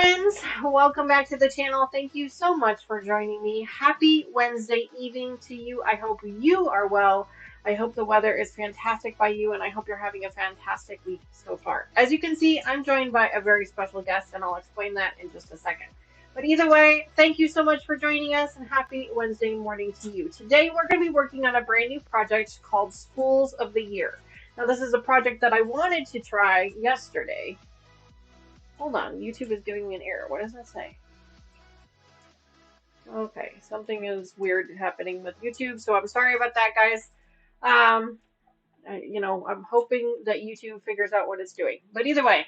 friends, welcome back to the channel. Thank you so much for joining me. Happy Wednesday evening to you. I hope you are well. I hope the weather is fantastic by you, and I hope you're having a fantastic week so far. As you can see, I'm joined by a very special guest, and I'll explain that in just a second. But either way, thank you so much for joining us, and happy Wednesday morning to you. Today, we're going to be working on a brand new project called Spools of the Year. Now, this is a project that I wanted to try yesterday. Hold on, YouTube is giving me an error. What does that say? Okay, something is weird happening with YouTube, so I'm sorry about that, guys. I'm hoping that YouTube figures out what it's doing. But either way,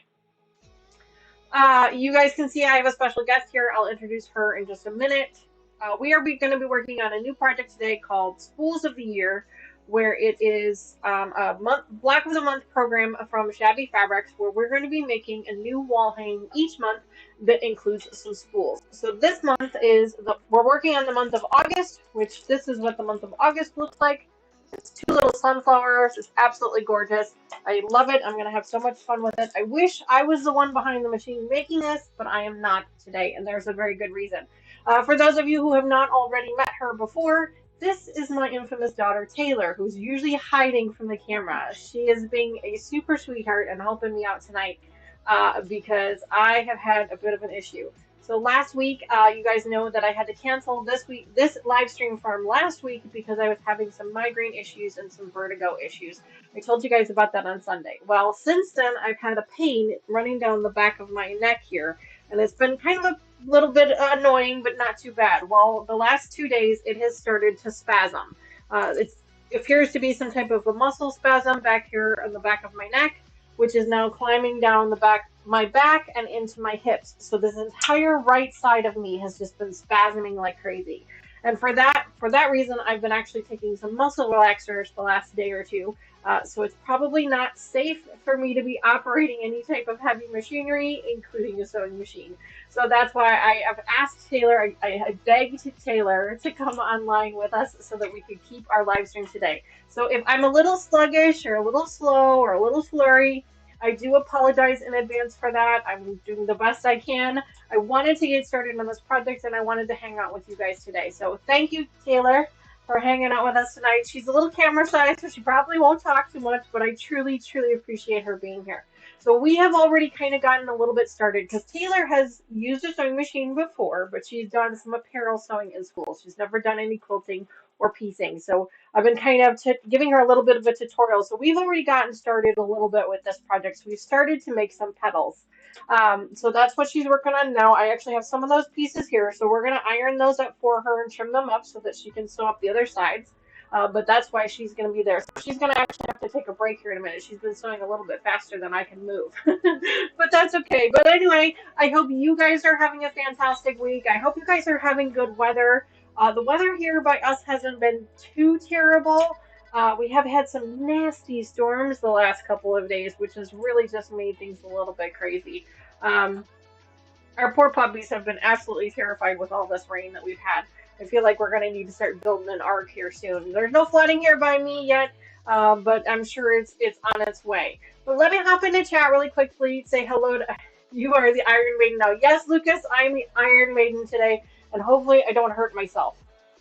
you guys can see I have a special guest here. I'll introduce her in just a minute. We are going to be working on a new project today called Spools of the Year, where it is a Black of the Month program from Shabby Fabrics, where we're going to be making a new wall hanging each month that includes some spools. So this month we're working on the month of August, which this is what the month of August looks like. It's two little sunflowers. It's absolutely gorgeous. I love it. I'm going to have so much fun with it. I wish I was the one behind the machine making this, but I am not today, and there's a very good reason. For those of you who have not already met her before, this is my infamous daughter, Taylor, who's usually hiding from the camera. She is being a super sweetheart and helping me out tonight because I have had a bit of an issue. So last week, you guys know that I had to cancel this live stream from last week because I was having some migraine issues and some vertigo issues. I told you guys about that on Sunday. Well, since then, I've had a pain running down the back of my neck here, and it's been kind of a little bit annoying, but not too bad. Well, the last 2 days, it has started to spasm. It appears to be some type of a muscle spasm back here on the back of my neck, which is now climbing down my back and into my hips. So this entire right side of me has just been spasming like crazy. And for that reason, I've been actually taking some muscle relaxers the last day or two. So it's probably not safe for me to be operating any type of heavy machinery, including a sewing machine. So that's why I have asked Taylor, I begged Taylor to come online with us so that we could keep our live stream today. So if I'm a little sluggish or a little slow or a little flurry, I do apologize in advance for that. I'm doing the best I can. I wanted to get started on this project, and I wanted to hang out with you guys today. So thank you, Taylor, for hanging out with us tonight. She's a little camera shy, so she probably won't talk too much, but I truly, truly appreciate her being here. So we have already kind of gotten a little bit started because Taylor has used a sewing machine before, but she's done some apparel sewing in school. She's never done any quilting or piecing. So I've been kind of giving her a little bit of a tutorial. So we've already gotten started a little bit with this project. So we started to make some petals. So that's what she's working on now. I actually have some of those pieces here. So we're going to iron those up for her and trim them up so that she can sew up the other sides. But that's why she's going to be there. So she's going to actually have to take a break here in a minute. She's been sewing a little bit faster than I can move. But that's okay. But anyway, I hope you guys are having a fantastic week. I hope you guys are having good weather. The weather here by us hasn't been too terrible. We have had some nasty storms the last couple of days, which has really just made things a little bit crazy. Our poor puppies have been absolutely terrified with all this rain that we've had. I feel like we're going to need to start building an ark here soon. There's no flooding here by me yet, but I'm sure it's on its way. But let me hop into chat really quickly, say hello to... You are the Iron Maiden now. Yes, Lucas, I'm the Iron Maiden today, and hopefully I don't hurt myself.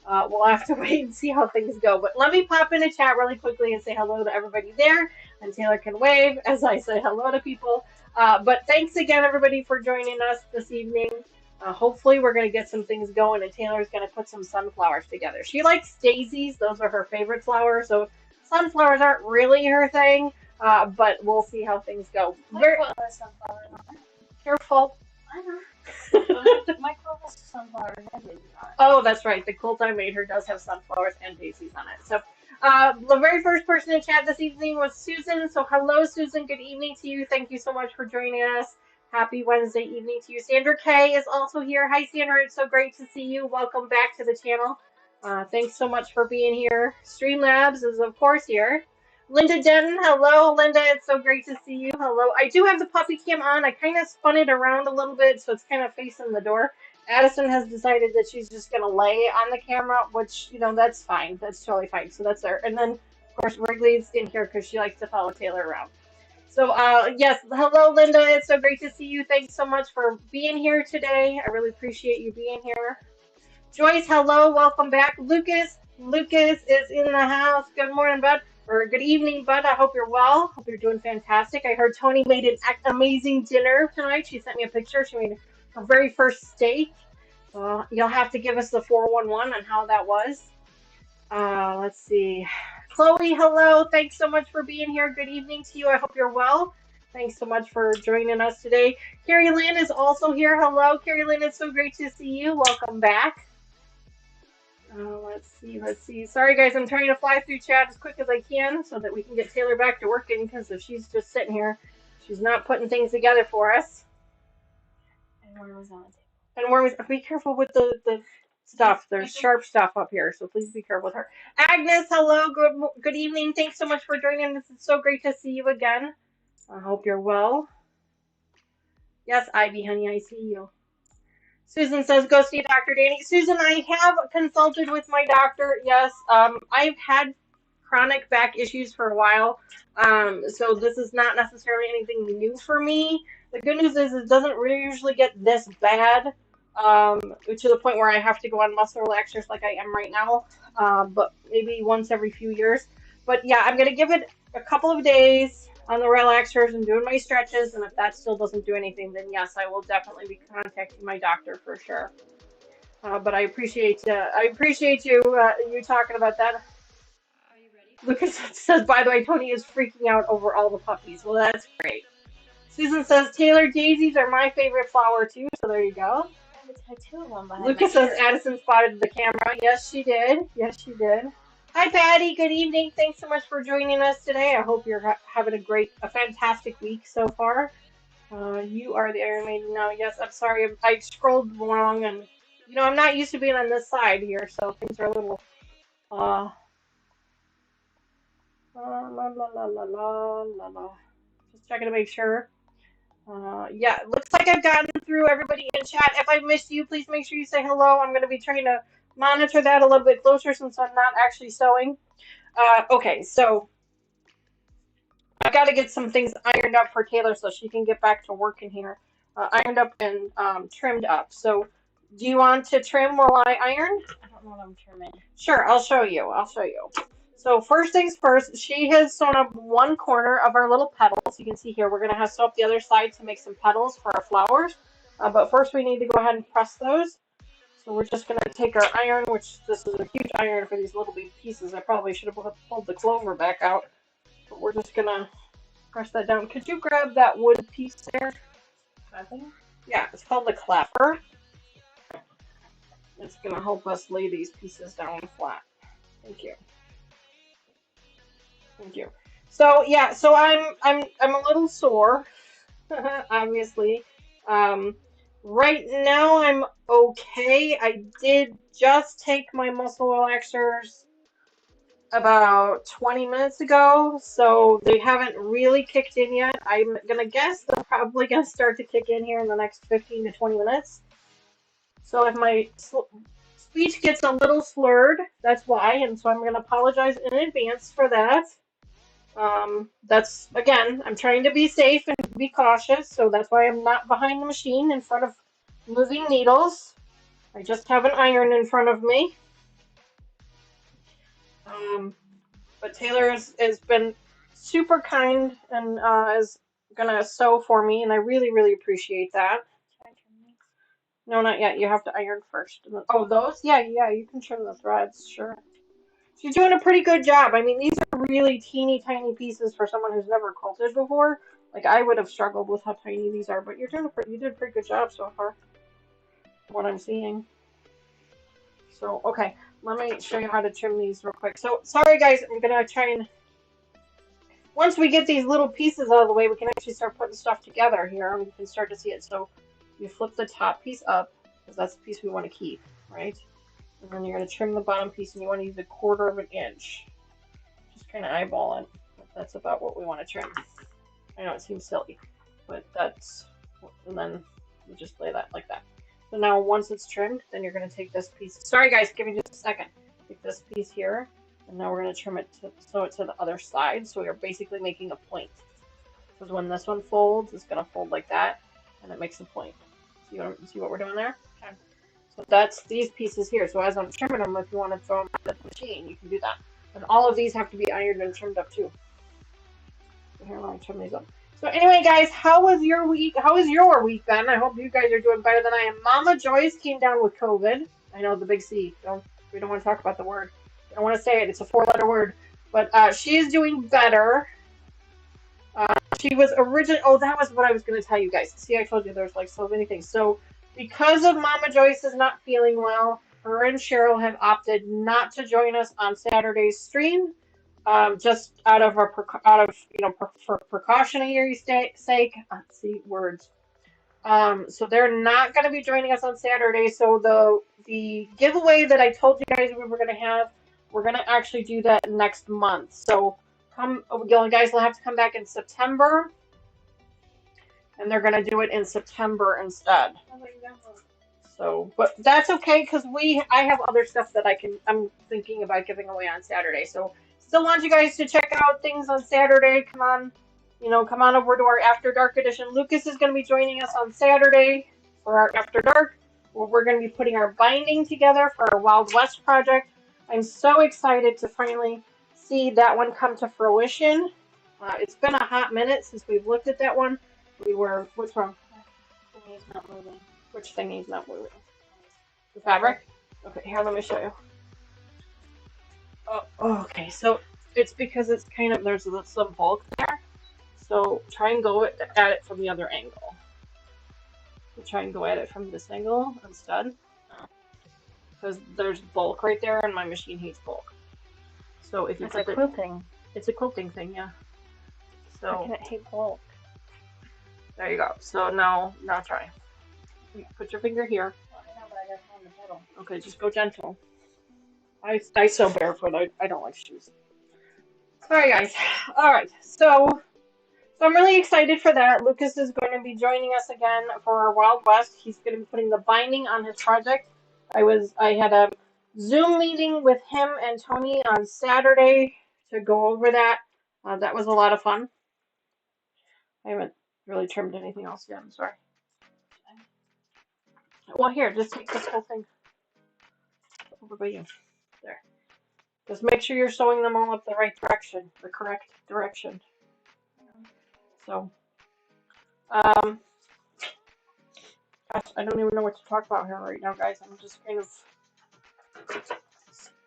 We'll have to wait and see how things go. But let me pop into chat really quickly and say hello to everybody there, and Taylor can wave as I say hello to people. But thanks again, everybody, for joining us this evening. Hopefully we're going to get some things going, and Taylor's going to put some sunflowers together. She likes daisies. Those are her favorite flowers, so sunflowers aren't really her thing, but we'll see how things go. Sunflowers on it. Careful. I know. My quilt has sunflowers and daisies on it. Oh, that's right. The quilt I made her does have sunflowers and daisies on it. So the very first person in chat this evening was Susan. So hello, Susan. Good evening to you. Thank you so much for joining us. Happy Wednesday evening to you. Sandra K is also here. Hi, Sandra. It's so great to see you. Welcome back to the channel. Thanks so much for being here. Streamlabs is, of course, here. Linda Denton, hello, Linda. It's so great to see you. Hello. I do have the puppy cam on. I kind of spun it around a little bit, so it's kind of facing the door. Addison has decided that she's just going to lay on the camera, which, that's fine. That's totally fine. So that's her. And then, of course, Wrigley's in here because she likes to follow Taylor around. So, yes, hello, Linda. It's so great to see you. Thanks so much for being here today. I really appreciate you being here. Joyce, hello, welcome back. Lucas is in the house. Good morning, bud, or good evening, bud. I hope you're well. Hope you're doing fantastic. I heard Tony made an amazing dinner tonight. She sent me a picture. She made her very first steak. So you'll have to give us the 411 on how that was. Let's see. Chloe, hello. Thanks so much for being here. Good evening to you. I hope you're well. Thanks so much for joining us today. Carrie Lynn is also here. Hello, Carrie Lynn. It's so great to see you. Welcome back. Let's see. Sorry, guys. I'm trying to fly through chat as quick as I can so that we can get Taylor back to working because if she's just sitting here, she's not putting things together for us. And where was on the table? And worms, be careful with the stuff. There's sharp stuff up here, so please be careful with her. Agnes, hello. Good evening. Thanks so much for joining us. It's so great to see you again. I hope you're well. Yes, Ivy, honey, I see you. Susan says, go see Dr. Danny. Susan, I have consulted with my doctor. Yes, I've had chronic back issues for a while. So this is not necessarily anything new for me. The good news is it doesn't really usually get this bad to the point where I have to go on muscle relaxers like I am right now, but maybe once every few years. But yeah, I'm going to give it a couple of days on the relaxers and doing my stretches, and if that still doesn't do anything, then yes, I will definitely be contacting my doctor for sure. But I appreciate you talking about that. Are you ready? Lucas says, by the way, Tony is freaking out over all the puppies. Well, that's great. Susan says, Taylor daisies are my favorite flower too, so there you go. I have a tattoo of one behind Lucas my says, ear. Addison spotted the camera. Yes, she did. Yes, she did. Hi, Patty. Good evening. Thanks so much for joining us today. I hope you're having a fantastic week so far. You are the Iron Maiden now. Yes, I'm sorry. I scrolled wrong, and I'm not used to being on this side here, so things are a little la la la la la la la. Just checking to make sure. Yeah, looks like I've gotten through everybody in chat. If I missed you, please make sure you say hello. I'm going to be trying to monitor that a little bit closer since I'm not actually sewing. Okay, so I got to get some things ironed up for Taylor so she can get back to work in here. Ironed up and trimmed up. So, do you want to trim while I iron? I don't know what I'm trimming. Sure, I'll show you. So first things first, she has sewn up one corner of our little petals. You can see here, we're going to have to sew up the other side to make some petals for our flowers. But first we need to go ahead and press those. So we're just going to take our iron, which this is a huge iron for these little bitty pieces. I probably should have pulled the clover back out. But we're just going to press that down. Could you grab that wood piece there? Nothing? Yeah, it's called the clapper. It's going to help us lay these pieces down flat. Thank you. Thank you. So yeah, so I'm a little sore, obviously. Right now I'm okay. I did just take my muscle relaxers about 20 minutes ago, so they haven't really kicked in yet. I'm gonna guess they're probably gonna start to kick in here in the next 15 to 20 minutes. So if my speech gets a little slurred, that's why, and so I'm gonna apologize in advance for that. That's again, I'm trying to be safe and be cautious, so that's why I'm not behind the machine in front of moving needles. I just have an iron in front of me. But Taylor has been super kind and is gonna sew for me, and I really, really appreciate that. No, not yet. You have to iron first. Oh, those? Yeah, you can trim the threads, sure. She's doing a pretty good job. I mean, these are really teeny tiny pieces for someone who's never quilted before. Like, I would have struggled with how tiny these are, but you did a pretty good job so far, what I'm seeing. So, okay, let me show you how to trim these real quick. So, sorry guys, I'm gonna try and, once we get these little pieces out of the way, we can actually start putting stuff together here, and we can start to see it. So, you flip the top piece up, because that's the piece we want to keep, right? And then you're going to trim the bottom piece, and you want to use 1/4 of an inch. Just kind of eyeball it. That's about what we want to trim. I know it seems silly, but that's, and then you just lay that like that. So now once it's trimmed, then you're going to take this piece. Sorry guys, give me just a second. Take this piece here, and now we're going to trim it to sew it to the other side. So you're basically making a point. Because when this one folds, it's gonna fold like that, and it makes a point. See what we're doing there? Okay. So that's these pieces here. So as I'm trimming them, if you want to throw them on the machine, you can do that. And all of these have to be ironed and trimmed up too. So here, let me trim these up. So anyway, guys, how was your week? How was your week, Ben? I hope you guys are doing better than I am. Mama Joyce came down with COVID. I know, the big C. We don't want to talk about the word. I don't want to say it. It's a 4-letter word. But she is doing better. She was originally. Oh, that was what I was going to tell you guys. See, I told you there's like so many things. So because of Mama Joyce is not feeling well, her and Cheryl have opted not to join us on Saturday's stream, just for precautionary sake. Let's see words. So they're not going to be joining us on Saturday. So the giveaway that I told you guys we were going to have, we're going to actually do that next month. So you guys will have to come back in September, and they're going to do it in September instead. So, but that's okay because I have other stuff that I'm thinking about giving away on Saturday. So, still want you guys to check out things on Saturday. Come on, come on over to our After Dark edition. Lucas is going to be joining us on Saturday for our After Dark, where we're going to be putting our binding together for our Wild West project. I'm so excited to finally see that one come to fruition. It's been a hot minute since we've looked at that one. What's wrong? Thingy's not moving. Which thingy's not moving? The fabric? Okay, here, let me show you. Oh, okay, so it's because it's kind of, there's some bulk there. So try and go at it from the other angle. So try and go at it from this angle instead. Because there's bulk right there, and my machine hates bulk. So if you It's a quilting. It's a quilting thing, yeah. So I can't hate bulk. There you go. So now try. Put your finger here. Well, I know, but I gotta find the pedal. Okay, just go gentle. I sew barefoot. I don't like shoes. Sorry, guys. All right. So I'm really excited for that. Lucas is going to be joining us again for our Wild West. He's going to be putting the binding on his project. I had a Zoom meeting with him and Tony on Saturday to go over that. That was a lot of fun. I haven't really trimmed anything else yet. I'm sorry. Well, here, just take this whole thing over by you. There. Just make sure you're sewing them all up the right direction, the correct direction. So, gosh, I don't even know what to talk about here right now, guys. I'm just kind of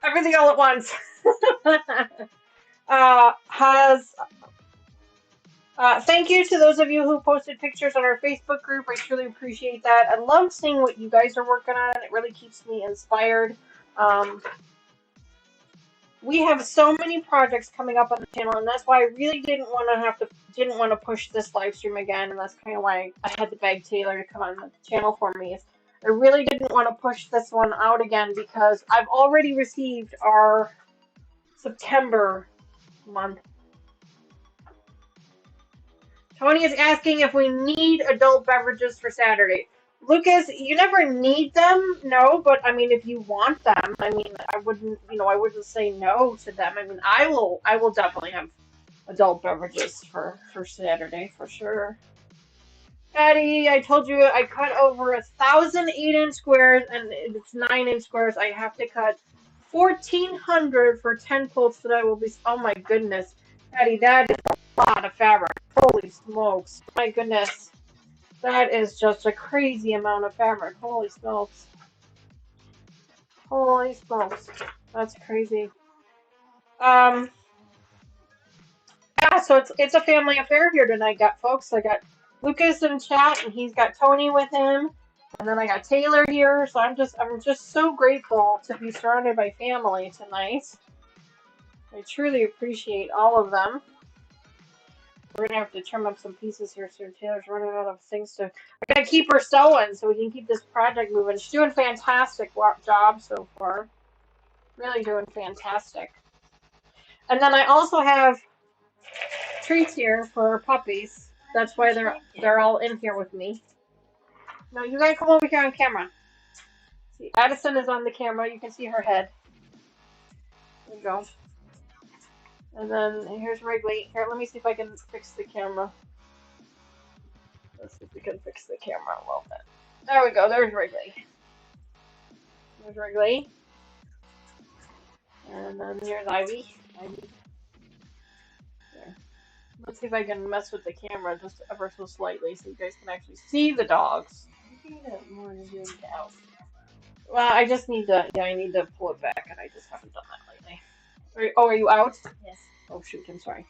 everything all at once. Thank you to those of you who posted pictures on our Facebook group. I truly appreciate that. I love seeing what you guys are working on. It really keeps me inspired. We have so many projects coming up on the channel, and that's why I really didn't want to push this live stream again, and that's kind of why I had to beg Taylor to come on the channel for me. I really didn't want to push this one out again because I've already received our September month. Tony is asking if we need adult beverages for Saturday. Lucas, you never need them, no, but I mean, if you want them, I mean, I wouldn't say no to them. I mean, I will definitely have adult beverages for Saturday, for sure. Patty, I told you I cut over 1,000 8-inch squares, and it's 9-inch squares. I have to cut 1,400 for 10 quilts that I will be, oh my goodness. Patty, that is a lot of fabric. Holy smokes. My goodness. That is just a crazy amount of fabric. Holy smokes. Holy smokes. That's crazy. Yeah, so it's a family affair here tonight, folks. I got Lucas in chat, and he's got Tony with him. And then I got Taylor here. So I'm just so grateful to be surrounded by family tonight. I truly appreciate all of them. We're gonna have to trim up some pieces here soon. Taylor's running out of things to. I gotta keep her sewing so we can keep this project moving. She's doing a fantastic job so far. Really doing fantastic. And then I also have treats here for our puppies. That's why they're all in here with me. Now you gotta come over here on camera. See, Addison is on the camera. You can see her head. There you go. And then here's Wrigley. Here, let me see if I can fix the camera. Let's see if we can fix the camera a little bit. There we go. There's Wrigley. There's Wrigley. And then here's Ivy. Ivy. There. Let's see if I can mess with the camera just ever so slightly so you guys can actually see the dogs. You need it more to zoom out. Well, I just need to, I need to pull it back, and I just haven't done that lately. Are you out? Yes. Oh, shoot, I'm sorry.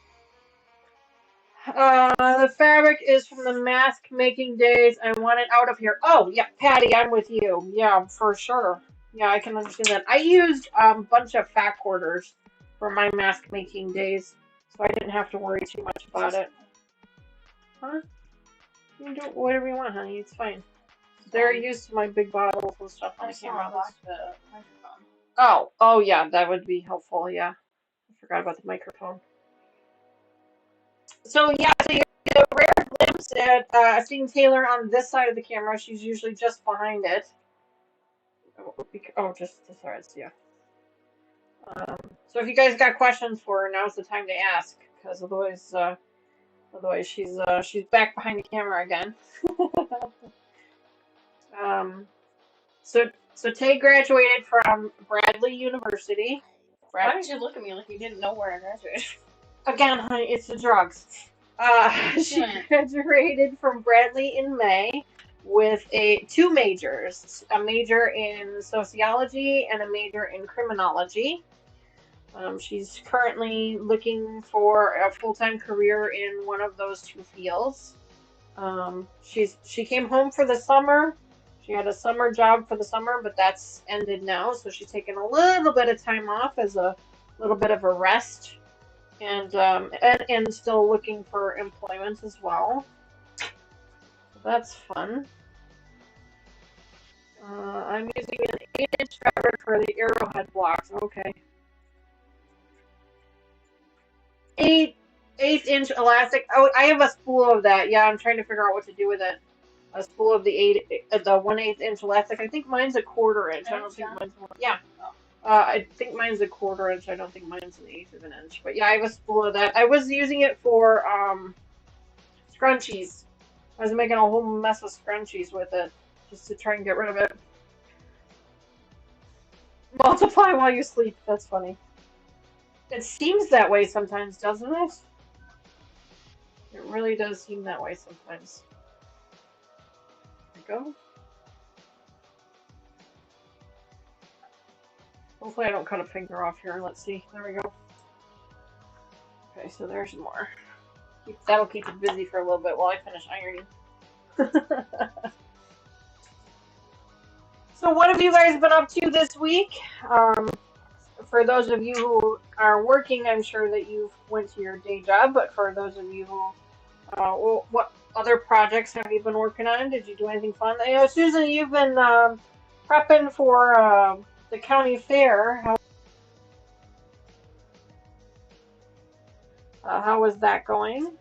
The fabric is from the mask making days. I want it out of here. Oh, yeah, Patty, I'm with you. Yeah, for sure. Yeah, I can understand that. I used a bunch of fat quarters for my mask making days, so I didn't have to worry too much about it. Huh? You can do whatever you want, honey. It's fine. They're used to my big bottles and stuff on the camera. Oh, yeah, that would be helpful. Yeah, I forgot about the microphone. So yeah, so you get a rare glimpse at seeing Taylor on this side of the camera. She's usually just behind it. Oh, just sorry, yeah. So if you guys got questions for her, now's the time to ask, because otherwise she's back behind the camera again. So Tay graduated from Bradley University. Why did you look at me like you didn't know where I graduated? Again, honey, it's the drugs. She graduated from Bradley in May with two majors, a major in sociology and a major in criminology. She's currently looking for a full-time career in one of those two fields. She came home for the summer. She had a summer job for the summer, but that's ended now, so she's taken a little bit of time off as a little bit of a rest. And still looking for employment as well. So that's fun. I'm using an 8-inch fabric for the arrowhead blocks. Okay. 8-inch elastic. Oh, I have a spool of that. Yeah, I'm trying to figure out what to do with it. A spool of the 1/8 inch elastic. I think mine's a 1/4 inch. I don't think mine's more. Yeah. I think mine's a 1/4 inch. I don't think mine's 1/8 of an inch. But yeah, I have a spool of that. I was using it for scrunchies. I was making a whole mess of scrunchies with it just to try and get rid of it. Multiply while you sleep. That's funny. It seems that way sometimes, doesn't it? It really does seem that way sometimes. There we go. Hopefully I don't cut a finger off here. Let's see. There we go. Okay, so there's more. That'll keep it busy for a little bit while I finish ironing. So what have you guys been up to this week? For those of you who are working, I'm sure that you went to your day job, but for those of you who, what other projects have you been working on? Did you do anything fun? You know, Susan, you've been prepping for the county fair. How was that going?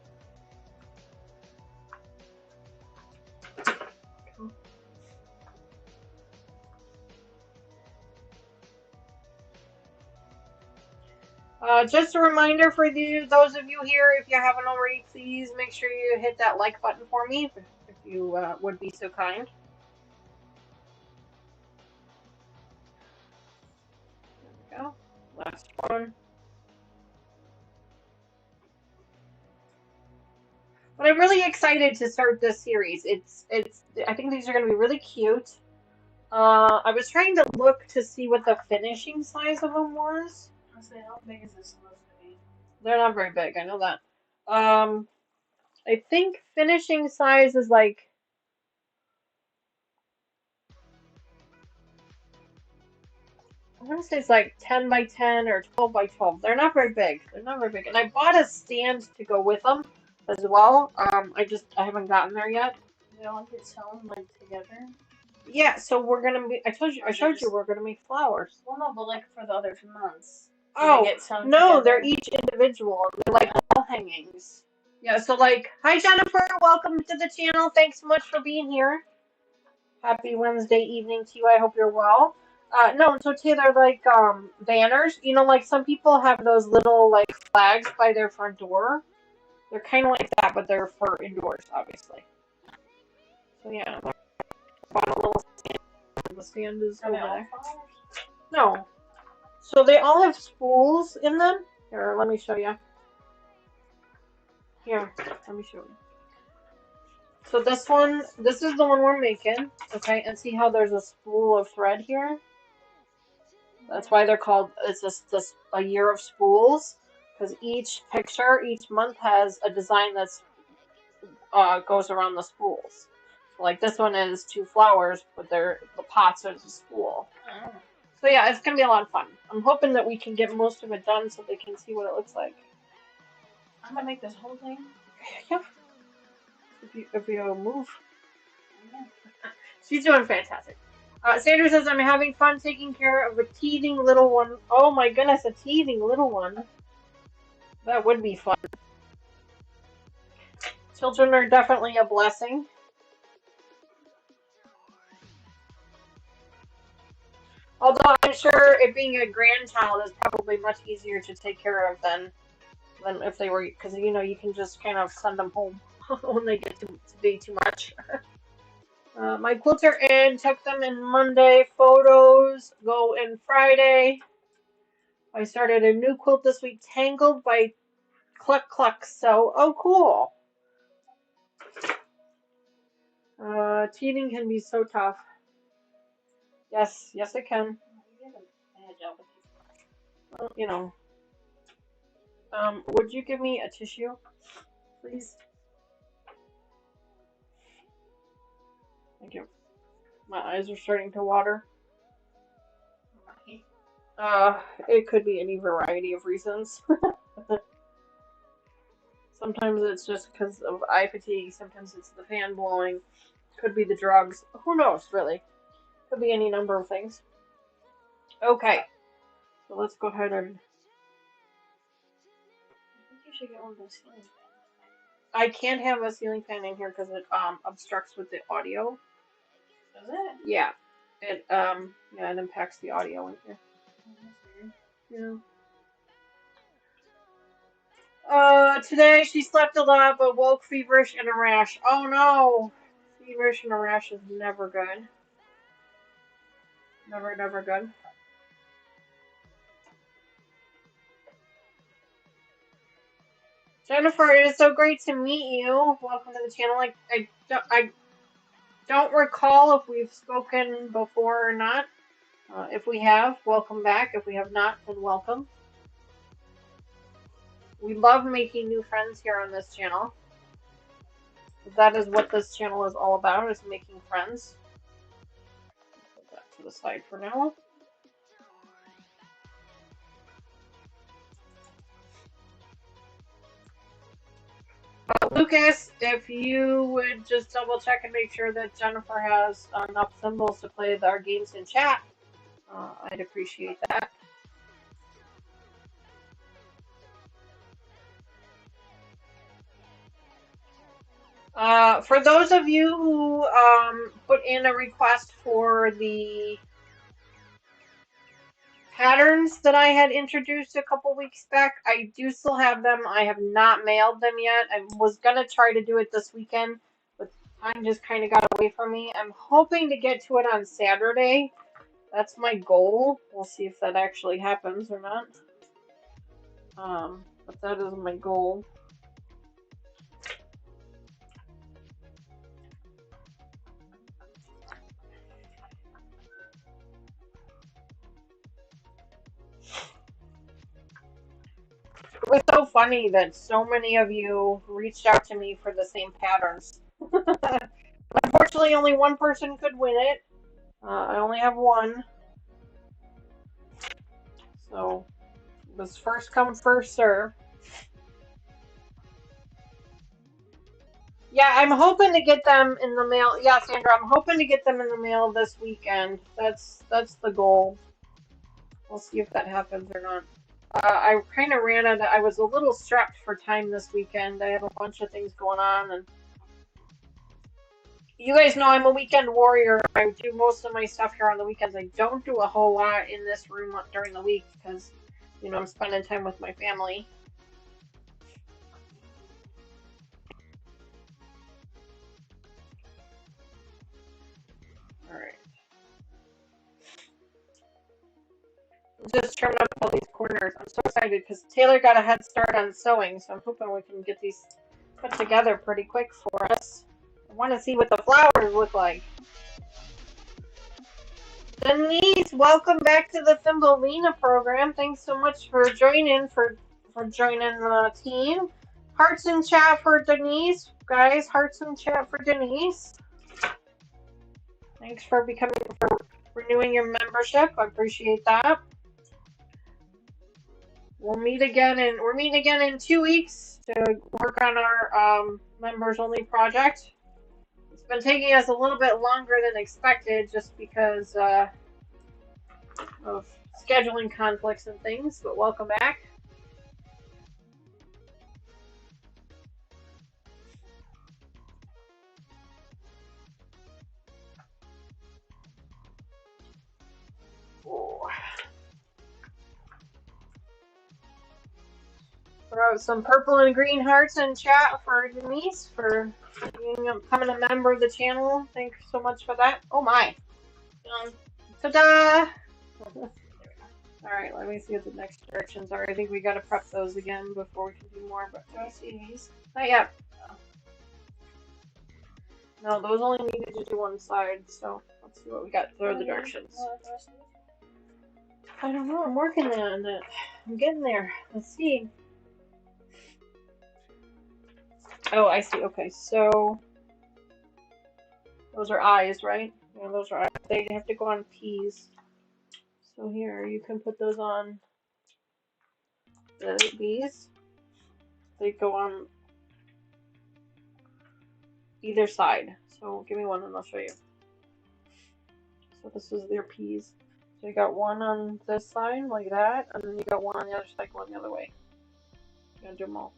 Just a reminder for those of you here, if you haven't already, please make sure you hit that like button for me, if you would be so kind. There we go. Last one. But I'm really excited to start this series. I think these are going to be really cute. I was trying to look to see what the finishing size of them was. How big is this supposed to be? They're not very big, I know that. I think finishing size is like... I want to say it's like 10 by 10 or 12 by 12. They're not very big. They're not very big. And I bought a stand to go with them as well. I haven't gotten there yet. They all get sewn like together? Yeah, so we're gonna be. I showed you we're gonna make flowers. Well, no, but like for the other 2 months. Oh, no, they're each individual. They're like wall hangings. Yeah, so like, hi Jennifer, welcome to the channel. Thanks so much for being here. Happy Wednesday evening to you. I hope you're well. No, so Taylor, like banners. You know, like some people have those little like flags by their front door. They're kind of like that, but they're for indoors, obviously. So yeah, I bought a little stand. The stand is Are over they all there. flowers? No. So they all have spools in them. Here, let me show you. Here, let me show you. So this is the one we're making. Okay, and see how there's a spool of thread here? That's why they're called, it's this a year of spools. Because each picture, each month has a design that's goes around the spools. Like this one is 2 flowers, but the pots are the spool. Oh. So yeah, it's gonna be a lot of fun. I'm hoping that we can get most of it done so they can see what it looks like. I'm gonna make this whole thing. Yeah. If you move. Yeah. She's doing fantastic. Sandra says, I'm having fun taking care of a teething little one. Oh my goodness, a teething little one. That would be fun. Children are definitely a blessing. Although I'm sure it being a grandchild is probably much easier to take care of than if they were, because you know you can just kind of send them home when they get to be too much. My quilts are in. Check them in Monday. Photos go in Friday. I started a new quilt this week, Tangled by Cluck Cluck. So, oh cool. Teething can be so tough. Yes, yes it can. Well, you know. Would you give me a tissue, please? Thank you. My eyes are starting to water. It could be any variety of reasons. Sometimes it's just because of eye fatigue. Sometimes it's the fan blowing. Could be the drugs. Who knows, really? Could be any number of things. Okay. So let's go ahead and... I think you should get one of those ceiling fans. I can't have a ceiling fan in here because it obstructs with the audio. Does it? Yeah. It it impacts the audio in here. Oh, that's weird. Yeah. Today she slept a lot but woke feverish and a rash. Oh no! Feverish and a rash is never good. Never, never good. Jennifer, it is so great to meet you. Welcome to the channel. I don't recall if we've spoken before or not. If we have, welcome back. If we have not, then welcome. We love making new friends here on this channel. That is what this channel is all about, is making friends. Put that to the side for now. Lucas, if you would just double check and make sure that Jennifer has enough symbols to play our games in chat, I'd appreciate that. For those of you who put in a request for the patterns that I had introduced a couple weeks back, I do still have them. I have not mailed them yet. I was going to try to do it this weekend, but time just kind of got away from me. I'm hoping to get to it on Saturday. That's my goal. We'll see if that actually happens or not. But that is my goal. It was so funny that so many of you reached out to me for the same patterns. Unfortunately, only one person could win it. I only have one. So, it was first come, first serve. Yeah, I'm hoping to get them in the mail. Yeah, Sandra, I'm hoping to get them in the mail this weekend. That's the goal. We'll see if that happens or not. I kind of ran out of... I was a little strapped for time this weekend. I have a bunch of things going on, and you guys know I'm a weekend warrior. I do most of my stuff here on the weekends. I don't do a whole lot in this room during the week because, you know, I'm spending time with my family. Just trimmed up all these corners. I'm so excited because Taylor got a head start on sewing, so I'm hoping we can get these put together pretty quick for us. I want to see what the flowers look like. Denise, welcome back to the Thumbelina program. Thanks so much for joining the team. Hearts in chat for Denise, guys. Hearts in chat for Denise. Thanks for renewing your membership. I appreciate that. We're meeting again in 2 weeks to work on our members only project. It's been taking us a little bit longer than expected just because of scheduling conflicts and things, but welcome back. Throw some purple and green hearts in chat for Denise for becoming a member of the channel. Thanks so much for that. Oh my. Ta-da! Alright, let me see what the next directions are. I think we gotta prep those again before we can do more, but can I see these? Not yet. No, those only needed to do one side, so let's see what we got for the directions. I don't know, I'm working on it. I'm getting there. Let's see. Oh, I see. Okay, so those are eyes, right? Yeah, those are eyes. They have to go on P's. So here, you can put those on these. They go on either side. So give me one and I'll show you. So this is their P's. So you got one on this side, like that, and then you got one on the other side going the other way. You're gonna do them all.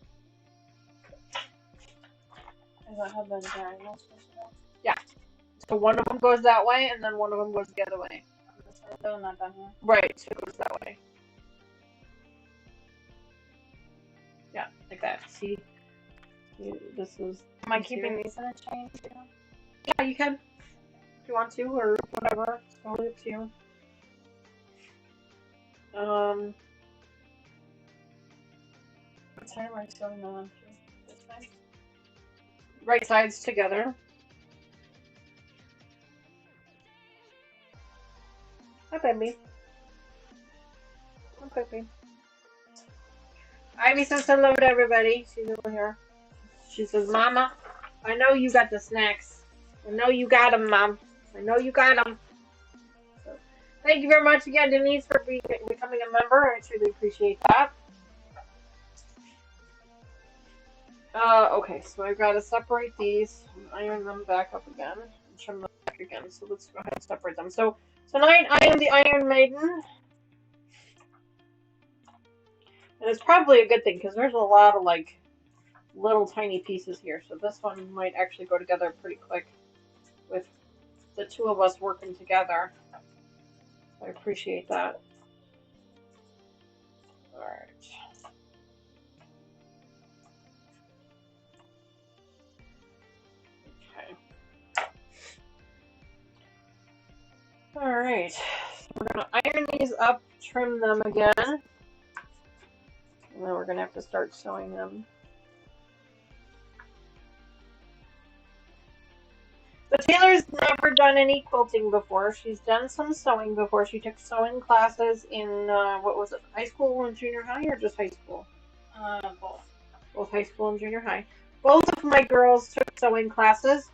Is that how the diagonal's supposed to go? Yeah. So one of them goes that way, and then one of them goes the other way. So not down here. Right, so it goes that way. Yeah, like that. See? This is... Am I keeping these in a chain too? Yeah, you can. If you want to, or whatever. It's totally up to you. What side am I sewing them on? This side? Right sides together. Hi, baby. Hi, baby. Ivy says hello to everybody. She's over here. She says, Mama, I know you got the snacks. I know you got them, Mom. I know you got them. So, thank you very much again, Denise, for becoming a member. I truly appreciate that. Okay, so I've got to separate these, iron them back up again, and trim them back again. So let's go ahead and separate them. So tonight I am the Iron Maiden. And it's probably a good thing because there's a lot of like little tiny pieces here. So this one might actually go together pretty quick with the two of us working together. I appreciate that. Alright. Alright, so we're going to iron these up, trim them again, and then we're going to have to start sewing them. So Taylor's never done any quilting before. She's done some sewing before. She took sewing classes in, what was it, high school and junior high, or just high school? Both. Both high school and junior high. Both of my girls took sewing classes.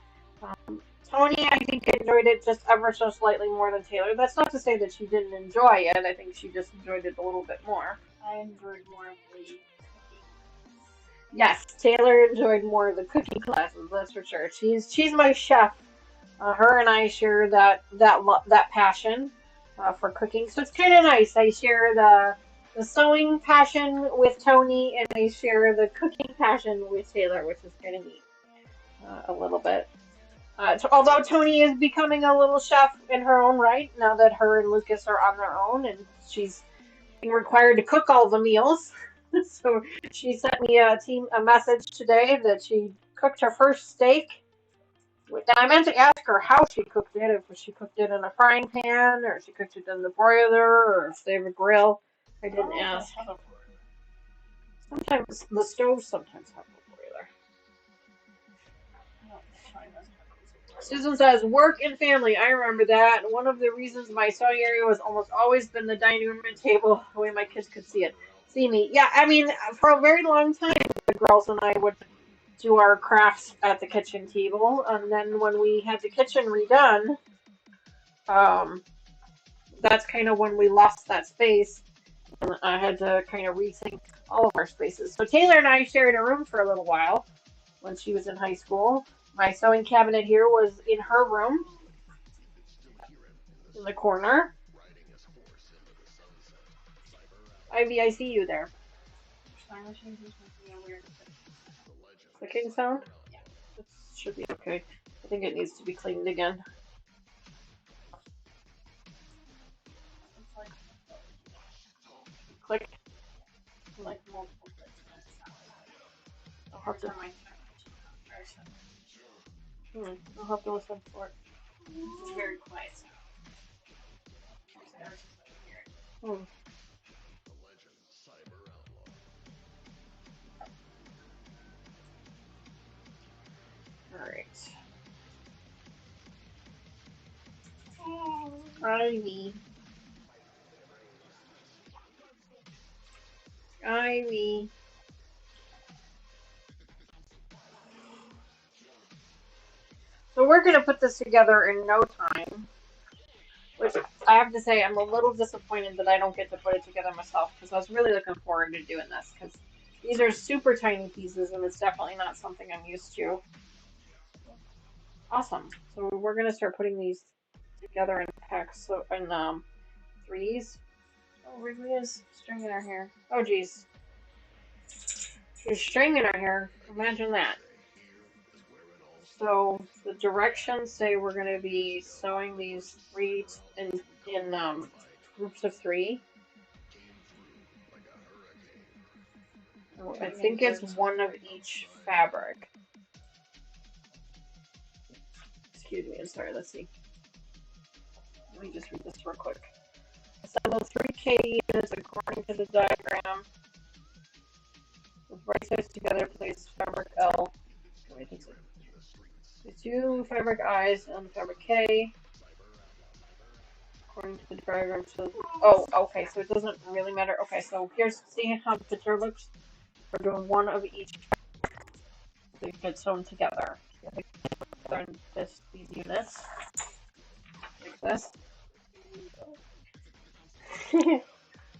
Tony, I think, enjoyed it just ever so slightly more than Taylor. That's not to say that she didn't enjoy it. I think she just enjoyed it a little bit more. I enjoyed more of the cooking. Yes, Taylor enjoyed more of the cooking classes. That's for sure. She's my chef. Her and I share that passion for cooking. So it's kind of nice. I share the sewing passion with Tony, and I share the cooking passion with Taylor, which is kind of neat. A little bit. Although Tony is becoming a little chef in her own right, now that her and Lucas are on their own, and she's being required to cook all the meals. So she sent me a message today that she cooked her first steak. I meant to ask her how she cooked it, if she cooked it in a frying pan, or if she cooked it in the broiler, or if they have a grill. I didn't ask. Sometimes the stoves sometimes have a broiler. Susan says, work and family. I remember that. One of the reasons my sewing area was almost always been the dining room and table, the way my kids could see me. Yeah, I mean, for a very long time, the girls and I would do our crafts at the kitchen table, and then when we had the kitchen redone, that's kind of when we lost that space, and I had to kind of rethink all of our spaces. So Taylor and I shared a room for a little while when she was in high school. My sewing cabinet here was in her room, in the corner. Ivy, I see you there. Clicking sound? It should be okay. I think it needs to be cleaned again. Click. Like multiple clicks. I'll have to. I'll have to listen for it. It's very quiet. Hmm. Alright. Ivy. Ivy. So we're going to put this together in no time. Which I have to say, I'm a little disappointed that I don't get to put it together myself, because I was really looking forward to doing this, because these are super tiny pieces, and it's definitely not something I'm used to. Awesome. So we're going to start putting these together in packs, so in threes. Oh, Wrigley is string in her hair. Oh, geez. There's string in her hair. Imagine that. So the directions say we're going to be sewing these three in groups of three. I think it's one of each fabric. Excuse me, I'm sorry, let's see. Let me just read this real quick. Assemble 3K units according to the diagram. With right sides together, place fabric L. The two fabric I's on fabric K. According to the diagram, so okay, so it doesn't really matter. Okay, so here's see how the picture looks. We're doing one of each. They get sewn together. These units like this.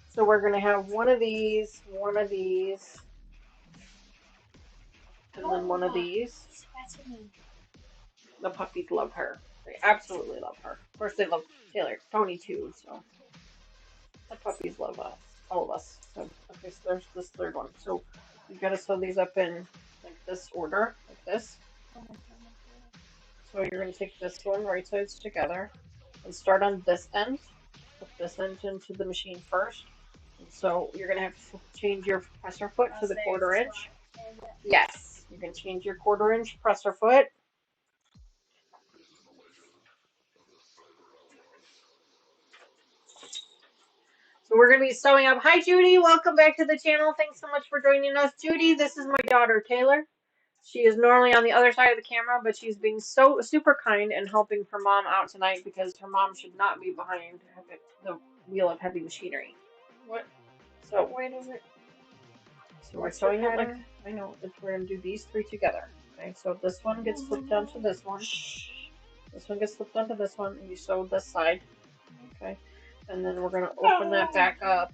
So we're gonna have one of these, and then one of these. The puppies love her. They absolutely love her. Of course, they love Taylor, Tony too. So the puppies love us, all of us. So okay, so there's this third one. So you gotta sew these up in like this order, like this. So you're gonna take this one right sides together and start on this end. Put this end into the machine first. And so you're gonna have to change your presser foot to the 1/4 inch. Yes, you can change your 1/4 inch presser foot. So we're going to be sewing up. Hi, Judy. Welcome back to the channel. Thanks so much for joining us. Judy, this is my daughter, Taylor. She is normally on the other side of the camera, but she's being so super kind and helping her mom out tonight because her mom should not be behind the wheel of heavy machinery. What? So Wait, is it? So we're sewing it like, I know, we're going to do these three together. Okay, so this one gets flipped onto this one. This one gets flipped onto this one, and you sew this side. Okay. And then we're going to open that back up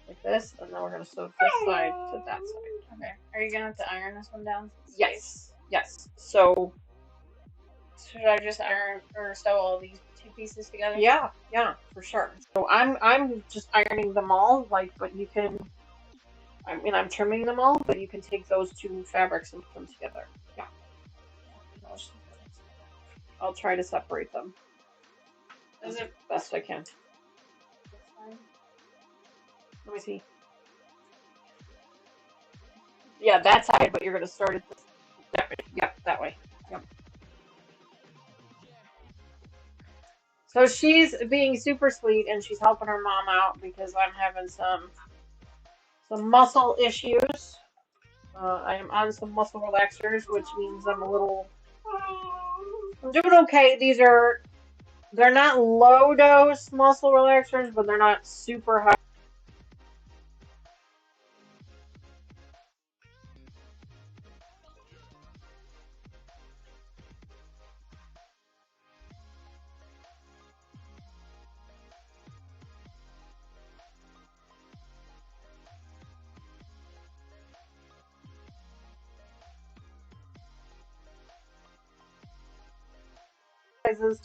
like this, and then we're going to sew this side to that side. Okay. Are you going to have to iron this one down? Yes. Yes. So. Should I just iron or sew all these two pieces together? Yeah, for sure. So I'm just ironing them all, like, but you can. I mean, I'm trimming them all, but you can take those two fabrics and put them together. Yeah. I'll try to separate them as best I can. Let me see. Yeah, that side, but you're going to start it that way. Yep, that way. Yep. So she's being super sweet and she's helping her mom out because I'm having some muscle issues. I am on some muscle relaxers, which means I'm doing okay. They're not low dose muscle relaxers, but they're not super high.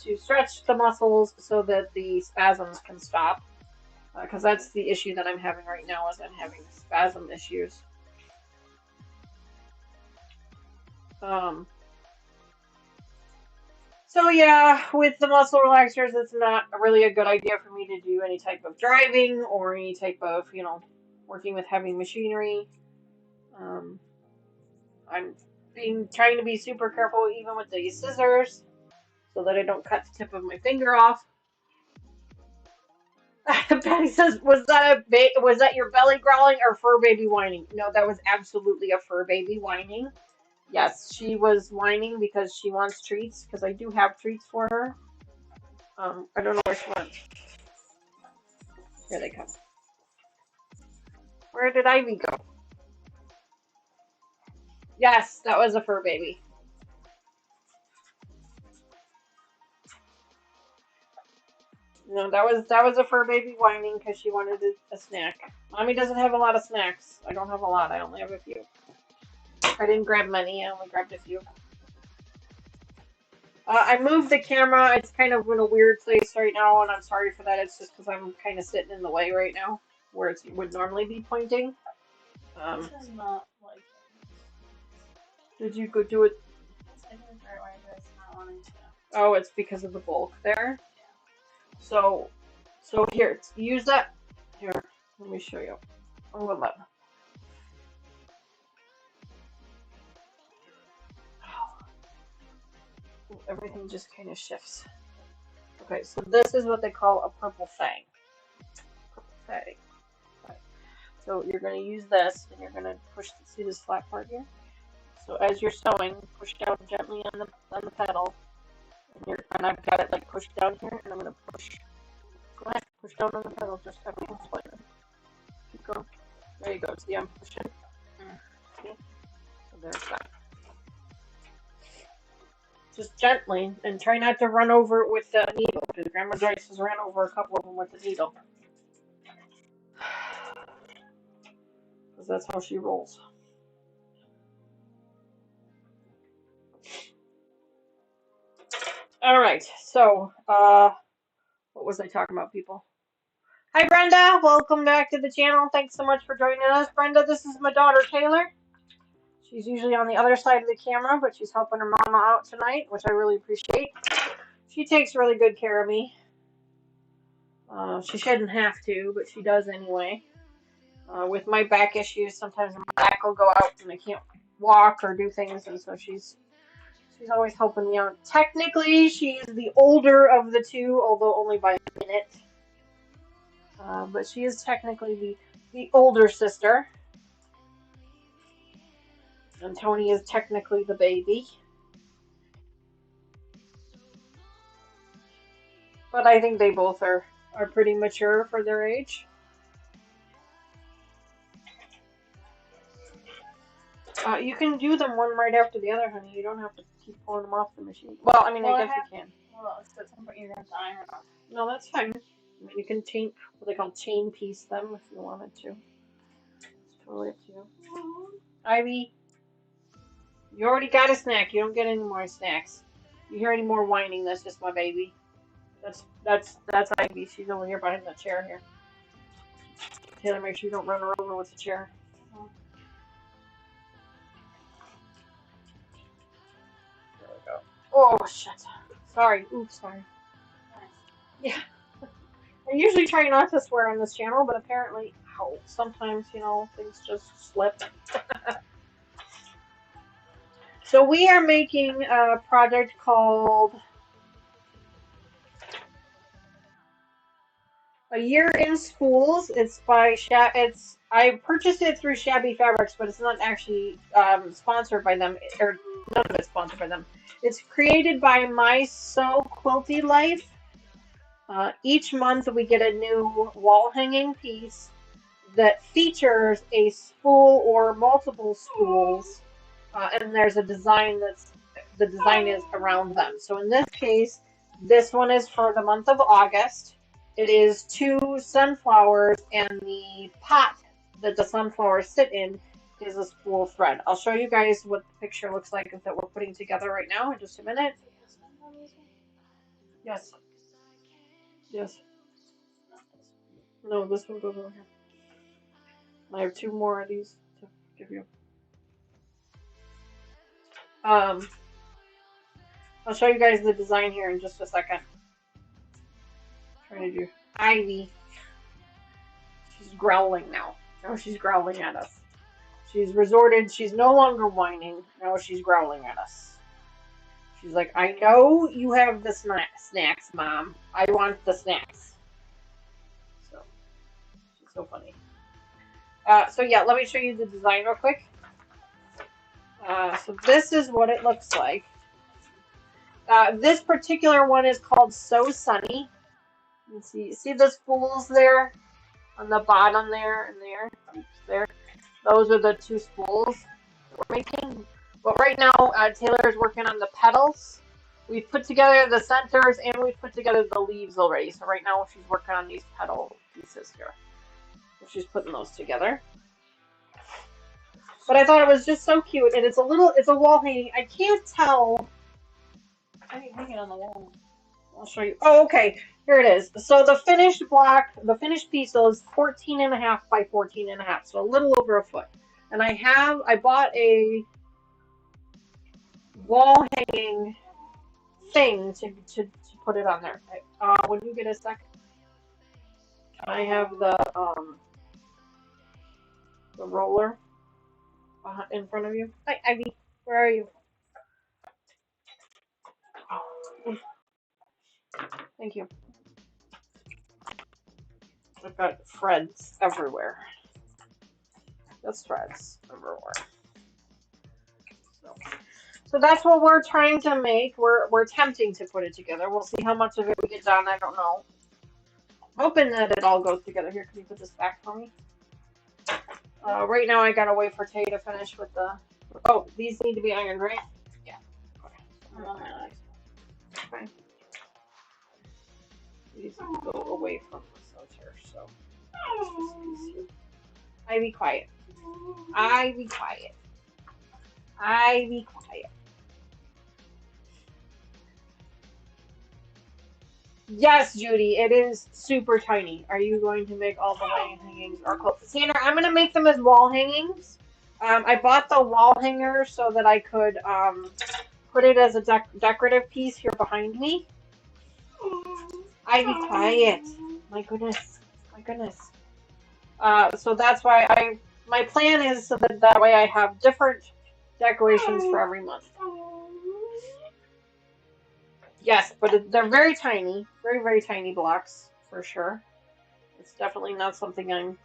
To stretch the muscles so that the spasms can stop. Because that's the issue that I'm having right now is I'm having spasm issues. So yeah, with the muscle relaxers, it's not really a good idea for me to do any type of driving or any type of, working with heavy machinery. Um, I'm trying to be super careful even with the scissors so that I don't cut the tip of my finger off. Patty says, "Was that your belly growling or fur baby whining?" No, that was absolutely a fur baby whining. Yes, she was whining because she wants treats. Because I do have treats for her. I don't know where she went. Here they come. Where did Ivy go? Yes, that was a fur baby. No, that was a fur baby whining because she wanted a snack. Mommy doesn't have a lot of snacks. I don't have a lot. I only have a few. I didn't grab many. I only grabbed a few. I moved the camera. It's kind of in a weird place right now, and I'm sorry for that. It's just because I'm kind of sitting in the way right now, where it would normally be pointing. This is not like it. Did you go do it? It's like the right way, but it's not wanting to. Oh, it's because of the bulk there. Yeah. So here, use that. Here, let me show you. Oh, hold on. Everything just kind of shifts. Okay, so this is what they call a purple fang. Purple fang. Okay. So you're going to use this, and you're going to push. See this flat part here? So as you're sewing, push down gently on the pedal, and I've got it like pushed down here, and I'm going to push. Go ahead, push down on the pedal. Just have me explain it. Keep going. There you go. See, I'm pushing. See? So there's that. Just gently, and try not to run over it with the needle, because Grandma Joyce has ran over a couple of them with the needle. Because that's how she rolls. Alright, so, what was I talking about, people? Hi, Brenda! Welcome back to the channel. Thanks so much for joining us. Brenda, this is my daughter, Taylor. She's usually on the other side of the camera, but she's helping her mama out tonight, which I really appreciate. She takes really good care of me. She shouldn't have to, but she does anyway. With my back issues, sometimes my back will go out and I can't walk or do things, and so she's always helping me out. Technically, she's the older of the two, although only by a minute. But she is technically the older sister. And Tony is technically the baby. But I think they both are pretty mature for their age. You can do them one right after the other, honey. You don't have to keep pulling them off the machine. Well, I mean, I guess you can. Well, it's at some point you're going to iron it off. No, that's fine. I mean, you can what they call chain piece them if you wanted to. It's totally up to you. Ivy, you already got a snack. You don't get any more snacks. You hear any more whining? That's just my baby. That's Ivy. She's over here behind the chair here. Taylor, make sure you don't run her over with the chair. There we go. Oh shit. Sorry. Oops, sorry. Yeah. I usually try not to swear on this channel, but apparently, sometimes, things just slip. So we are making a project called A Year in Spools. It's by I purchased it through Shabby Fabrics, but it's not actually sponsored by them, or none of it's sponsored by them. It's created by My So Quilty Life. Each month we get a new wall hanging piece that features a spool or multiple spools, and there's a design the design is around them. So in this case, this one is for the month of August. It is 2 sunflowers, and the pot that the sunflowers sit in is a spool thread. I'll show you guys what the picture looks like that we're putting together right now in just a minute. Yes. Yes. No, this one goes over here. I have 2 more of these to give you. I'll show you guys the design here in just a second. Trying to do Ivy. She's growling now. Now she's growling at us. She's no longer whining. Now she's growling at us. She's like, I know you have the snacks, Mom. I want the snacks. So, she's so funny. So yeah, let me show you the design real quick. So this is what it looks like. This particular one is called So Sunny. You can see the spools there on the bottom there and there. Those are the 2 spools we're making. But right now, Taylor is working on the petals. We've put together the centers and we've put together the leaves already. So right now she's working on these petal pieces here. So she's putting those together. But I thought it was just so cute, and it's a wall hanging. I can't tell. I can hang it on the wall. I'll show you. Oh, okay. Here it is. So the finished piece is 14.5 by 14.5, so a little over a foot. And I bought a wall hanging thing to put it on there. When you get a second, I have the roller in front of you. Hi, Ivy. Where are you? Thank you. I've got threads everywhere. Just threads everywhere. So that's what we're trying to make. We're attempting to put it together. We'll see how much of it we get done. I don't know. I'm hoping that it all goes together. Here, can you put this back for me? Right now I gotta wait for Tay to finish with the... Oh, these need to be ironed, right? Yeah. Okay. These go away from the center, so... Ivy, quiet. Ivy, quiet. Ivy, quiet. Yes, Judy, it is super tiny. Are you going to make all the wall hangings or clothes? Sandra, I'm going to make them as wall hangings. I bought the wall hanger so that I could put it as a decorative piece here behind me. Ivy, quiet. My goodness. My goodness. So that's why my plan is so that way I have different decorations for every month. Yes, but they're very tiny. Very, very tiny blocks, for sure. It's definitely not something I'm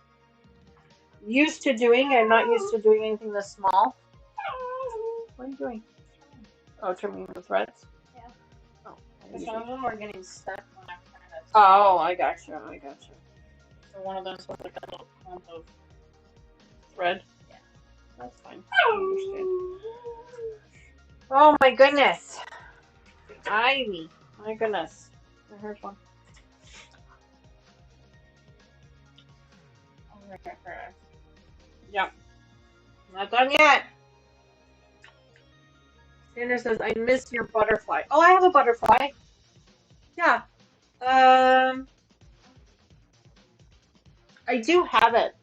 used to doing. I'm not used to doing anything this small. What are you doing? Oh, trimming the threads? Yeah. Oh. Some of them are getting stuck when I'm trying to... Oh, I gotcha. I gotcha. So one of them's with like a little clump of... Thread? Yeah. That's fine. I understand. Oh my goodness. Ivy. My goodness. Here's one. Yep. Not done yet. Sandra says, I miss your butterfly. Oh, I have a butterfly. Yeah. I do have it.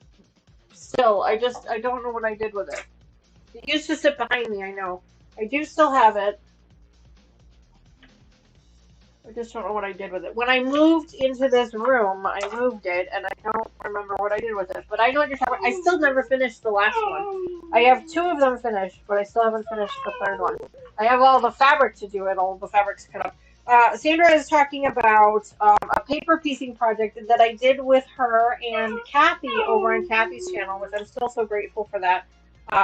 Still, I don't know what I did with it. It used to sit behind me, I know. I do still have it. I just don't know what I did with it. When I moved into this room, I moved it, and I don't remember what I did with it. But I know what you're talking about. I still never finished the last one. I have 2 of them finished, but I still haven't finished the 3rd one. I have all the fabric to do it. All the fabric's cut up. Sandra is talking about a paper piecing project that I did with her and Kathy over on Kathy's channel, which I'm still so grateful for that.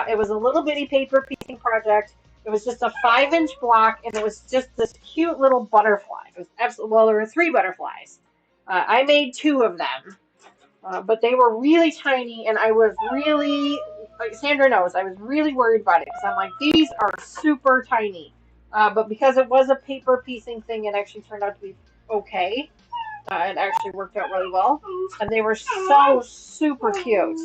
It was a little bitty paper piecing project. It was just a 5-inch block, and it was just this cute little butterfly. It was absolutely, well, there were 3 butterflies. I made 2 of them, but they were really tiny, and I was really, like Sandra knows, I was really worried about it because I'm like, these are super tiny. But because it was a paper piecing thing, it actually turned out to be okay. It actually worked out really well, and they were so super cute.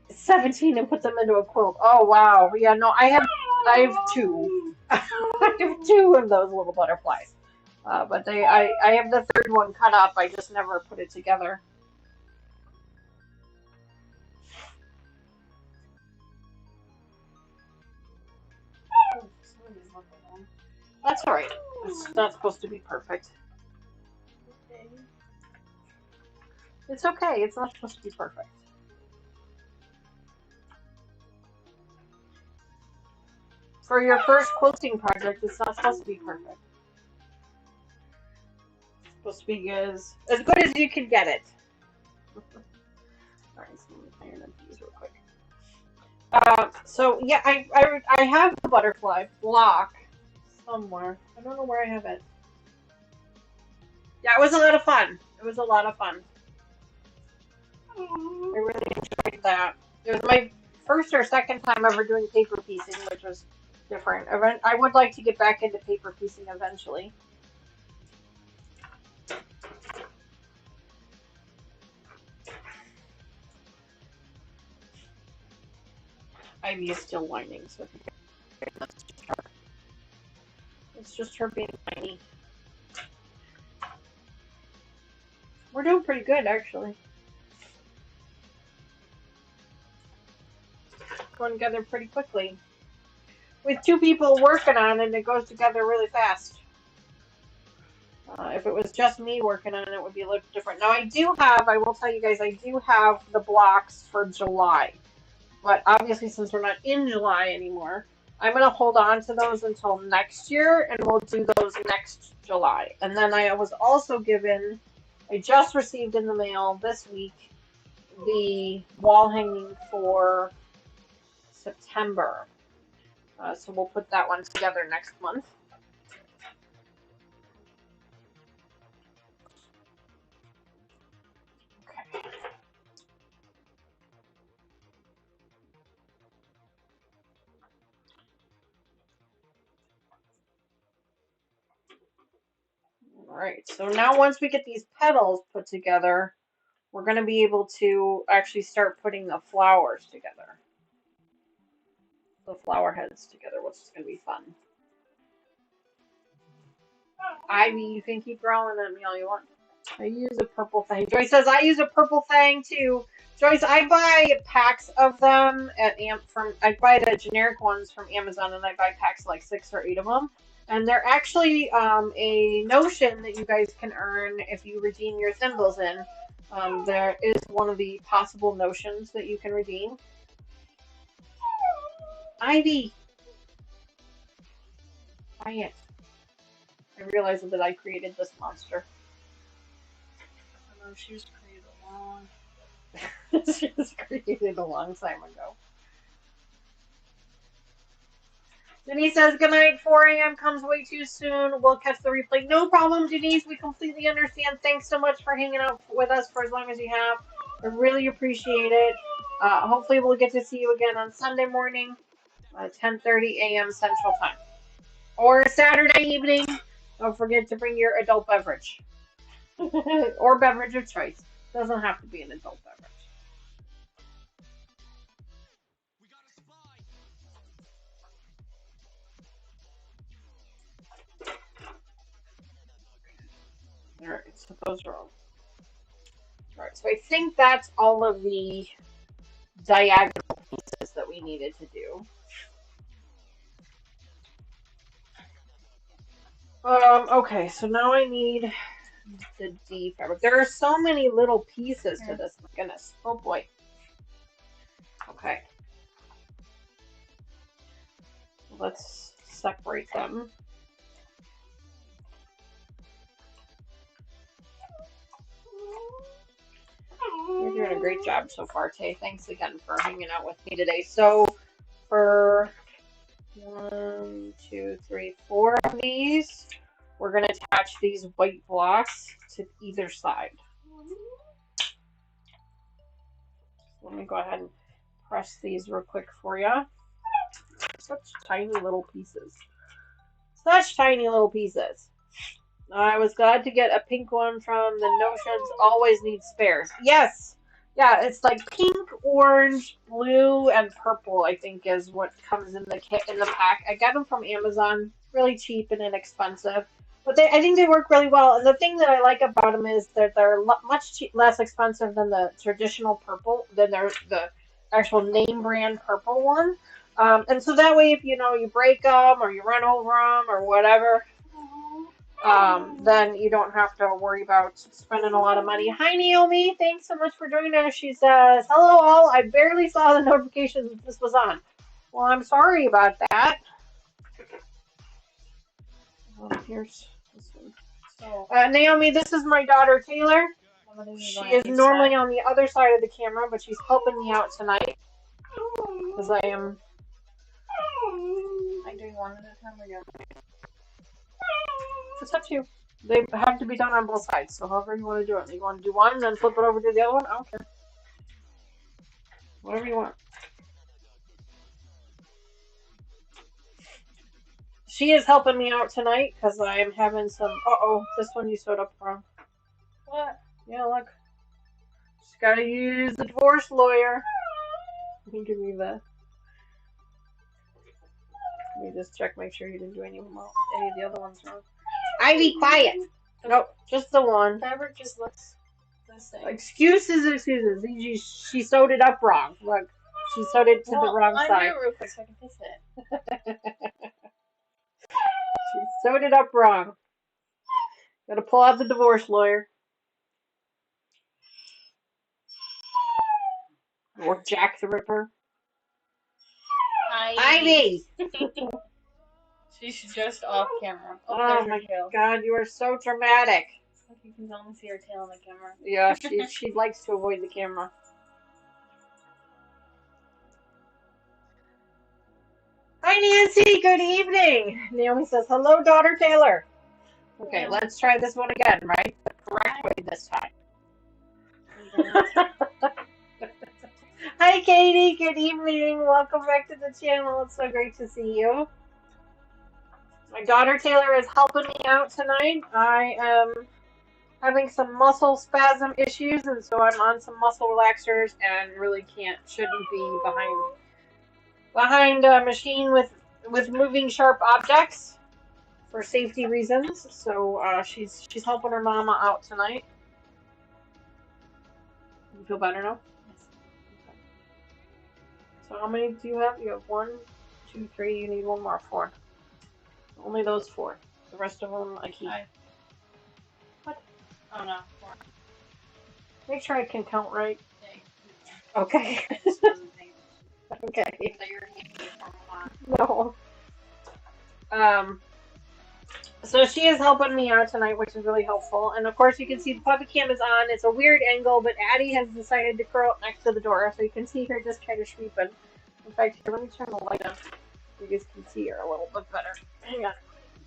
17 and put them into a quilt. Oh wow, yeah, no, I have 2. I have 2 of those little butterflies. But I have the 3rd one cut up. I just never put it together. That's alright. It's not supposed to be perfect. It's okay. It's not supposed to be perfect. For your first quilting project, it's not supposed to be perfect. It's supposed to be as good as you can get it. Alright, so let me iron up these real quick. So yeah, I have the butterfly block somewhere. I don't know where I have it. Yeah, it was a lot of fun. It was a lot of fun. I really enjoyed that. It was my first or second time ever doing paper piecing, which was different. I would like to get back into paper piecing eventually. Ivy is still whining, so that's just her. It's just her being whiny. We're doing pretty good, actually. Going together pretty quickly. With 2 people working on it, it goes together really fast. If it was just me working on it, it would be a little different. Now, I will tell you guys, I do have the blocks for July. But obviously, since we're not in July anymore, I'm going to hold on to those until next year, and we'll do those next July. And then I was also given, I just received in the mail this week, the wall hanging for September. So we'll put that one together next month. Okay. Alright, so now once we get these petals put together, we're going to be able to actually start putting the flowers together. The flower heads together, which is going to be fun. Ivy, you can keep growling at me all you want. I use a purple thing. Joyce says I use a purple thing too. Joyce, I buy packs of them at I buy the generic ones from Amazon, and I buy packs like 6 or 8 of them. And they're actually a notion that you guys can earn if you redeem your symbols in. There is one of the possible notions that you can redeem. Ivy! Quiet. I realized that I created this monster. I know she was created a long. She was created a long time ago. Denise says, good night, 4 a.m. comes way too soon. We'll catch the replay. No problem, Denise. We completely understand. Thanks so much for hanging out with us for as long as you have. I really appreciate it. Hopefully we'll get to see you again on Sunday morning, 10:30 a.m. Central Time. Or Saturday evening. Don't forget to bring your adult beverage. Or beverage of choice. Doesn't have to be an adult beverage. Alright, so those are all. Alright, so I think that's all of the diagonal pieces that we needed to do. Okay, so now I need the D fabric. There are so many little pieces to this. My goodness. Oh boy. Okay. Let's separate them. You're doing a great job so far, Tay. Thanks again for hanging out with me today. So, for 1, 2, 3, 4 of these, we're going to attach these white blocks to either side. Let me go ahead and press these real quick for you. Such tiny little pieces. Such tiny little pieces. I was glad to get a pink one from the Notions. Always need spares. Yes. Yeah, it's like pink, orange, blue, and purple, I think, is what comes in the kit in the pack. I got them from Amazon. Really cheap and inexpensive. But I think they work really well. And the thing that I like about them is that they're much less expensive than the traditional purple, than the actual name brand purple one. And so that way, if you break them or you run over them or whatever, then you don't have to worry about spending a lot of money. Hi, Naomi. Thanks so much for joining us. She says, hello, all. I barely saw the notifications that this was on. Well, I'm sorry about that. Here's this one. So, Naomi, this is my daughter, Taylor. She is normally on the other side of the camera, but she's helping me out tonight. Because I am... I'm doing one at a time or It's up to you. They have to be done on both sides, so however you want to do it. You want to do one and then flip it over to the other one? I don't care. Whatever you want. She is helping me out tonight because I am having some... Uh-oh, this one you sewed up wrong. What? Yeah, look. Just gotta use the divorce lawyer. You can give me the... Let me just check, make sure you didn't do any of the other ones wrong. Ivy, quiet! Nope, just the one. Fabric just looks the same. Excuses. She sewed it up wrong. Look, she sewed it to the wrong side. I'm real quick so I can fix it. She sewed it up wrong. Gotta pull out the divorce lawyer. Or Jack the Ripper. Ivy! She's just off camera. Oh my god, you are so dramatic. It's like you can only see her tail on the camera. Yeah, she likes to avoid the camera. Hi Nancy, good evening. Naomi says, hello daughter Taylor. Okay, yeah. Let's try this one again, right? The correct way this time. Hi Katie, good evening. Welcome back to the channel. It's so great to see you. My daughter Taylor is helping me out tonight. I am having some muscle spasm issues, and so I'm on some muscle relaxers and really shouldn't be behind a machine with moving sharp objects for safety reasons. So she's helping her mama out tonight. You feel better now? Yes. Okay. So how many do you have? You have 1, 2, 3. You need one more. 4. Only those 4. The rest of them I keep. What? Oh no, 4. Make sure I can count right. Yeah. Okay. I just wasn't paying attention. Okay. So you're handing it from a lot. No. So she is helping me out tonight, which is really helpful. And of course, you can see the puppy cam is on. It's a weird angle, but Addie has decided to curl up next to the door, so you can see her just kind of sweeping. In fact, here, let me turn the light on. You guys can see her a little bit better. Hang on.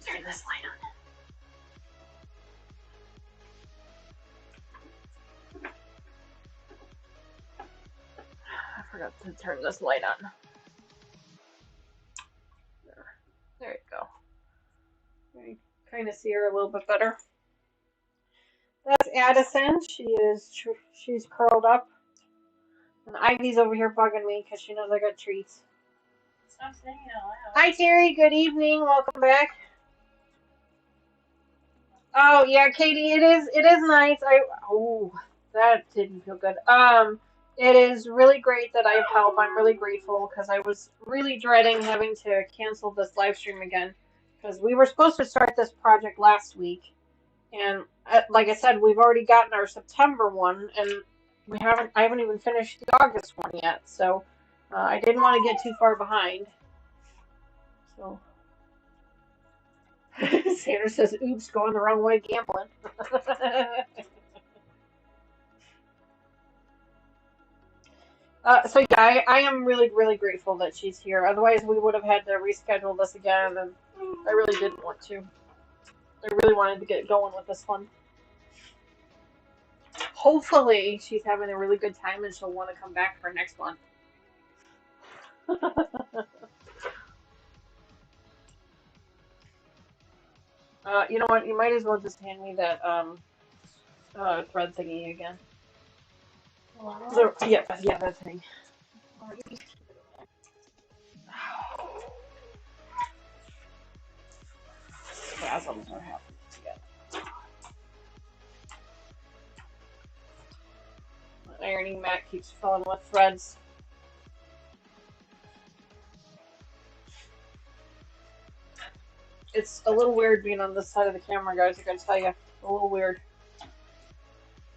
Turn this light on. I forgot to turn this light on. There you go. You kind of see her a little bit better. That's Addison. She's curled up. And Ivy's over here bugging me because she knows I got treats. Stop saying it out loud. Hi Terry, good evening. Welcome back. Oh yeah, Katie, it is nice. That didn't feel good. It is really great that I have help. I'm really grateful because I was really dreading having to cancel this live stream again because we were supposed to start this project last week, and like I said, we've already gotten our September one, and I haven't even finished the August one yet. So I didn't want to get too far behind. So Sandra says, "Oops, going the wrong way gambling." So yeah, I am really, really grateful that she's here. Otherwise, we would have had to reschedule this again, and I really didn't want to. I really wanted to get going with this one. Hopefully, she's having a really good time and she'll want to come back for next one. You know what? You might as well just hand me that thread thingy again. Yeah, that thing. Spasms are happening again. The ironing mat keeps filling with threads. It's a little weird being on this side of the camera, guys. I gotta tell you, a little weird.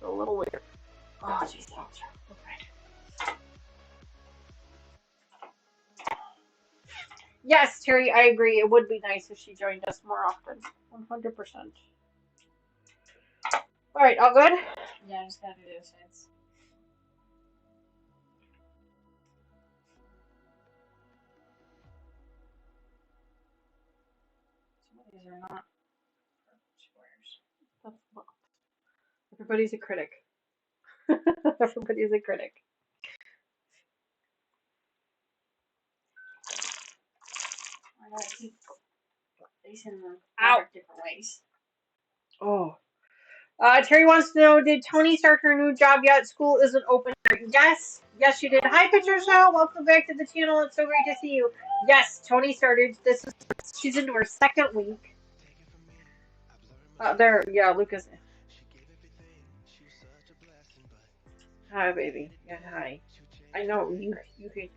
A little weird. Oh, jeez, ouch. Okay. Yes, Terry, I agree. It would be nice if she joined us more often. 100%. All right, all good? Yeah, I just gotta do those sides. Some of these are not squares. Everybody's a critic. Everybody's a critic. I gotta keep placing them Ow. different ways. Oh. Terry wants to know, did Tony start her new job yet? School isn't open. Yes. Yes, she did. Hi, Patricia. Welcome back to the channel. It's so great to see you. Yes, Tony started. She's into her second week. Yeah, Lucas. Hi, baby. Yeah, hi. I know, you could...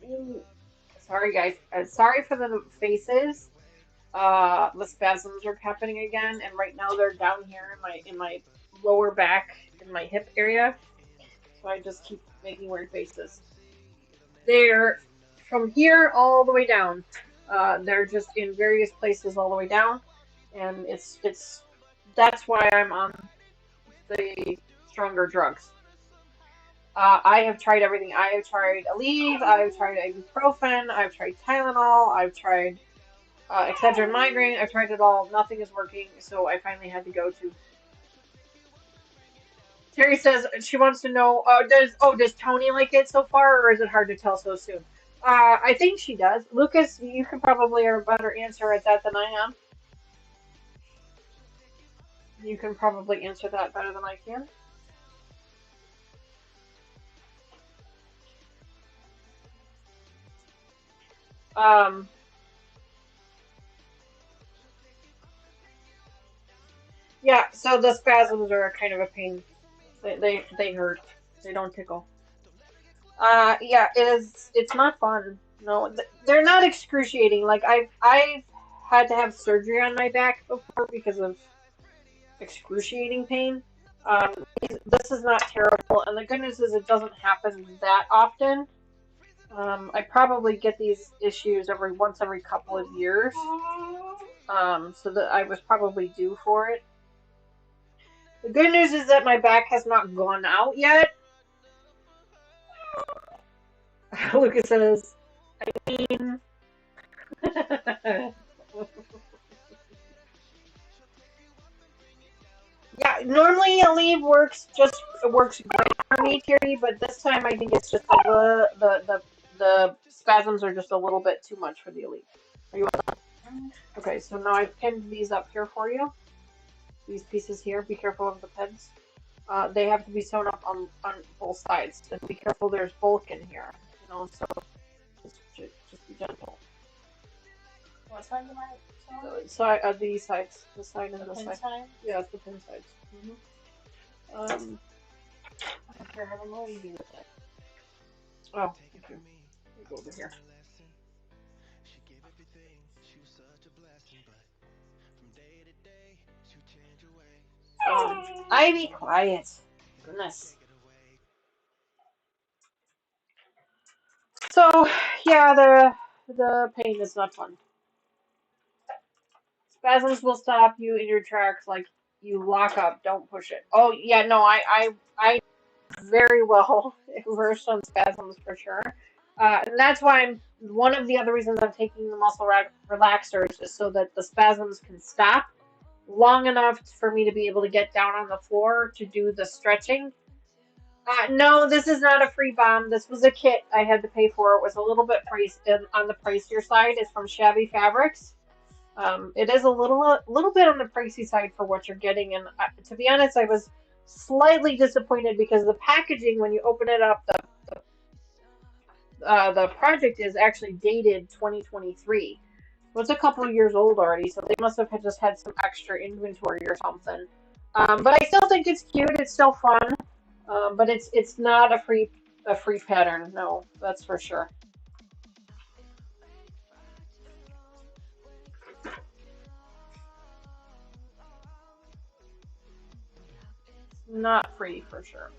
Ooh. Sorry, guys. Sorry for the faces. The spasms are happening again, and right now they're down here in my lower back, in my hip area. So I just keep making weird faces. They're from here all the way down. They're just in various places all the way down, and that's why I'm on the stronger drugs. I have tried everything. I have tried Aleve, I've tried ibuprofen, I've tried Tylenol, I've tried Excedrin migraine. I've tried it all. Nothing is working, so I finally had to go to. Terry says she wants to know, does Tony like it so far, or is it hard to tell so soon? I think she does. Lucas, you could probably have a better answer at that than I am. You can probably answer that better than I can. Yeah, so the spasms are kind of a pain. They hurt. They don't tickle. Yeah, it's not fun. No, they're not excruciating. Like I've had to have surgery on my back before because of excruciating pain. This is not terrible, and the good news is it doesn't happen that often. I probably get these issues once every couple of years. So that I was probably due for it. The good news is that my back has not gone out yet. Lucas says, I mean, yeah, normally Aleve works great for me, Terry, but this time I think it's just the spasms are just a little bit too much for the Aleve. Are you okay? So now I've pinned these up here for you. These pieces here. Be careful of the pins. They have to be sewn up on both sides, and be careful. There's bulk in here, you know. So just be gentle. What side am I sewing? These sides, the side and The the pin side. side? Yeah, it's the pin sides. I'm sure I don't know what you do with it. Oh, okay. We go over here. Ivy, quiet. Goodness. So, yeah, the pain is not fun. Spasms will stop you in your tracks like you lock up. Don't push it. Oh yeah, no, I very well versed on spasms for sure. And that's why I'm one of the other reasons I'm taking the relaxers is so that the spasms can stop long enough for me to be able to get down on the floor to do the stretching. No, this is not a free bomb. This was a kit I had to pay for. It was a little bit on the pricier side. It's from Shabby Fabrics. It is a little bit on the pricey side for what you're getting, and to be honest, I was slightly disappointed because the packaging, when you open it up, the project is actually dated 2023. So it's a couple of years old already, so they must have just had some extra inventory or something. But I still think it's cute. It's still fun. But it's not a free pattern. No, that's for sure. Not free for sure.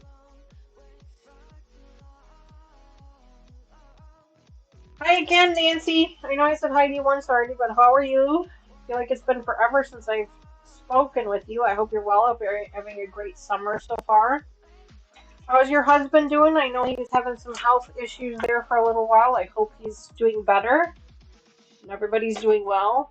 Hi again, Nancy. I know I said hi to you once already, but how are you? I feel like it's been forever since I've spoken with you. I hope you're well. I hope you're having a great summer so far. How's your husband doing? I know he was having some health issues there for a little while. I hope he's doing better and everybody's doing well.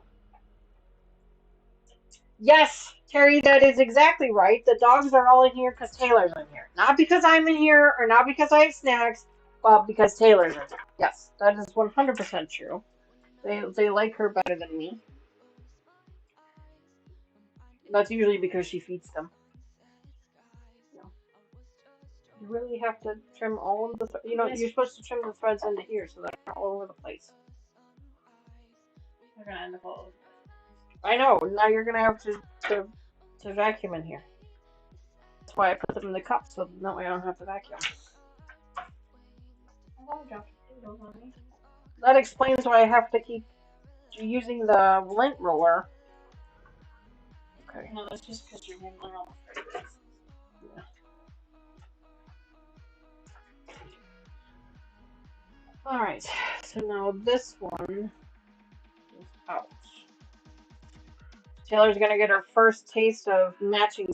Yes, Terry, that is exactly right. The dogs are all in here because Taylor's in here. Not because I'm in here or not because I have snacks, but because Taylor's in here. Yes, that is 100% true. They like her better than me. That's usually because she feeds them. You know, you really have to trim all of the, you're supposed to trim the threads into here so they're not all over the place. They're gonna end up all over. I know. Now you're gonna have to vacuum in here. That's why I put them in the cup so that way I don't have to vacuum. Oh, drop potatoes on me. That explains why I have to keep using the lint roller. Okay. No, that's just because you're handling all the flavors. Yeah. All right. So now this one is out. Taylor's gonna get her first taste of matching.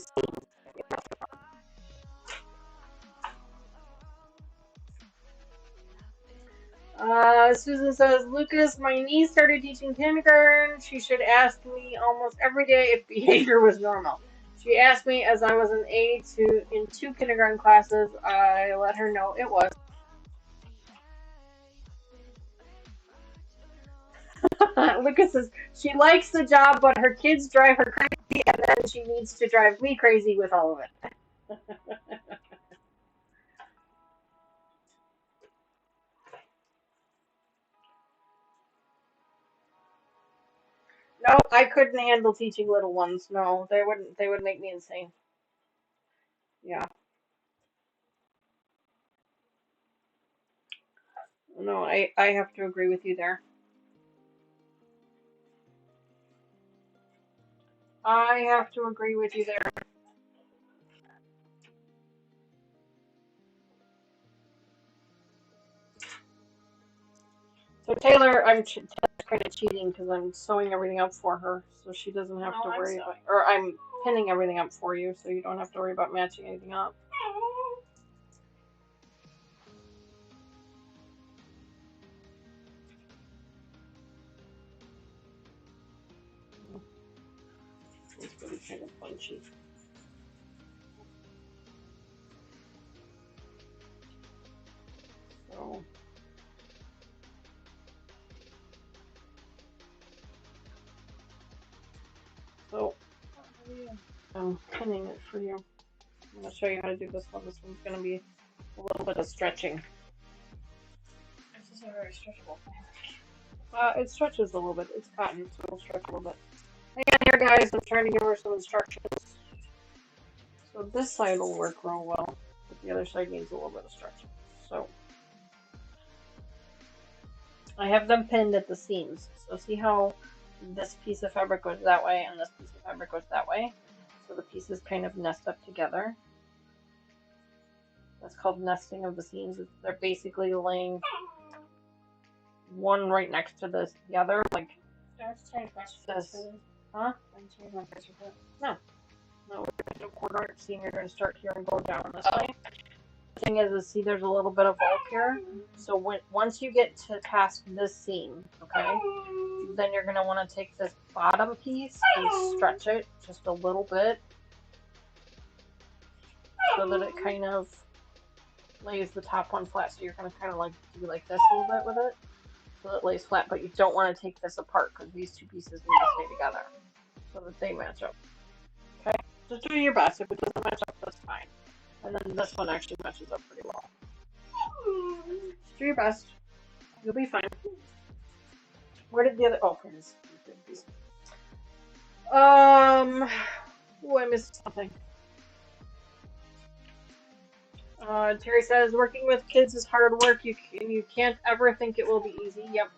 Susan says, Lucas, my niece started teaching kindergarten. She should ask me almost every day if behavior was normal. She asked me as I was an aide in two kindergarten classes. I let her know it was. Lucas says, she likes the job, but her kids drive her crazy, and then she needs to drive me crazy with all of it. No, I couldn't handle teaching little ones. No, they wouldn't. They would make me insane. Yeah. No, I have to agree with you there. I have to agree with you there. So Taylor, kind of cheating because I'm sewing everything up for her, so she doesn't have to worry about. Or I'm pinning everything up for you, so you don't have to worry about matching anything up. It's really kind of punchy. So. So, I'm pinning it for you. I'm going to show you how to do this one. This one's going to be a little bit of stretching. This is a very stretchable thing. It stretches a little bit. It's cotton, so it'll stretch a little bit. Hang on here, guys. I'm trying to give her some instructions. So this side will work real well, but the other side needs a little bit of stretching. So I have them pinned at the seams. So see how this piece of fabric goes that way and this piece of fabric goes that way? So the pieces kind of nest up together. That's called nesting of the seams. They're basically laying one right next to the other, like Let's change my this. Huh? Let's change my pressure foot. No, we're gonna do quarter inch seam. You're gonna start here and go down this way. The thing is, see, there's a little bit of bulk here. So once you get to past this seam, okay, then you're gonna want to take this bottom piece and stretch it just a little bit, so that it kind of lays the top one flat. So you're gonna kind of like do like this a little bit with it, so that it lays flat. But you don't want to take this apart because these two pieces need to stay together so that they match up. Okay, just do your best. If it doesn't match up, that's fine. And then this one actually matches up pretty well. Just do your best. You'll be fine. Where did the other? Oh, here it is. Oh, I missed something. Terry says working with kids is hard work. You can't ever think it will be easy. Yep.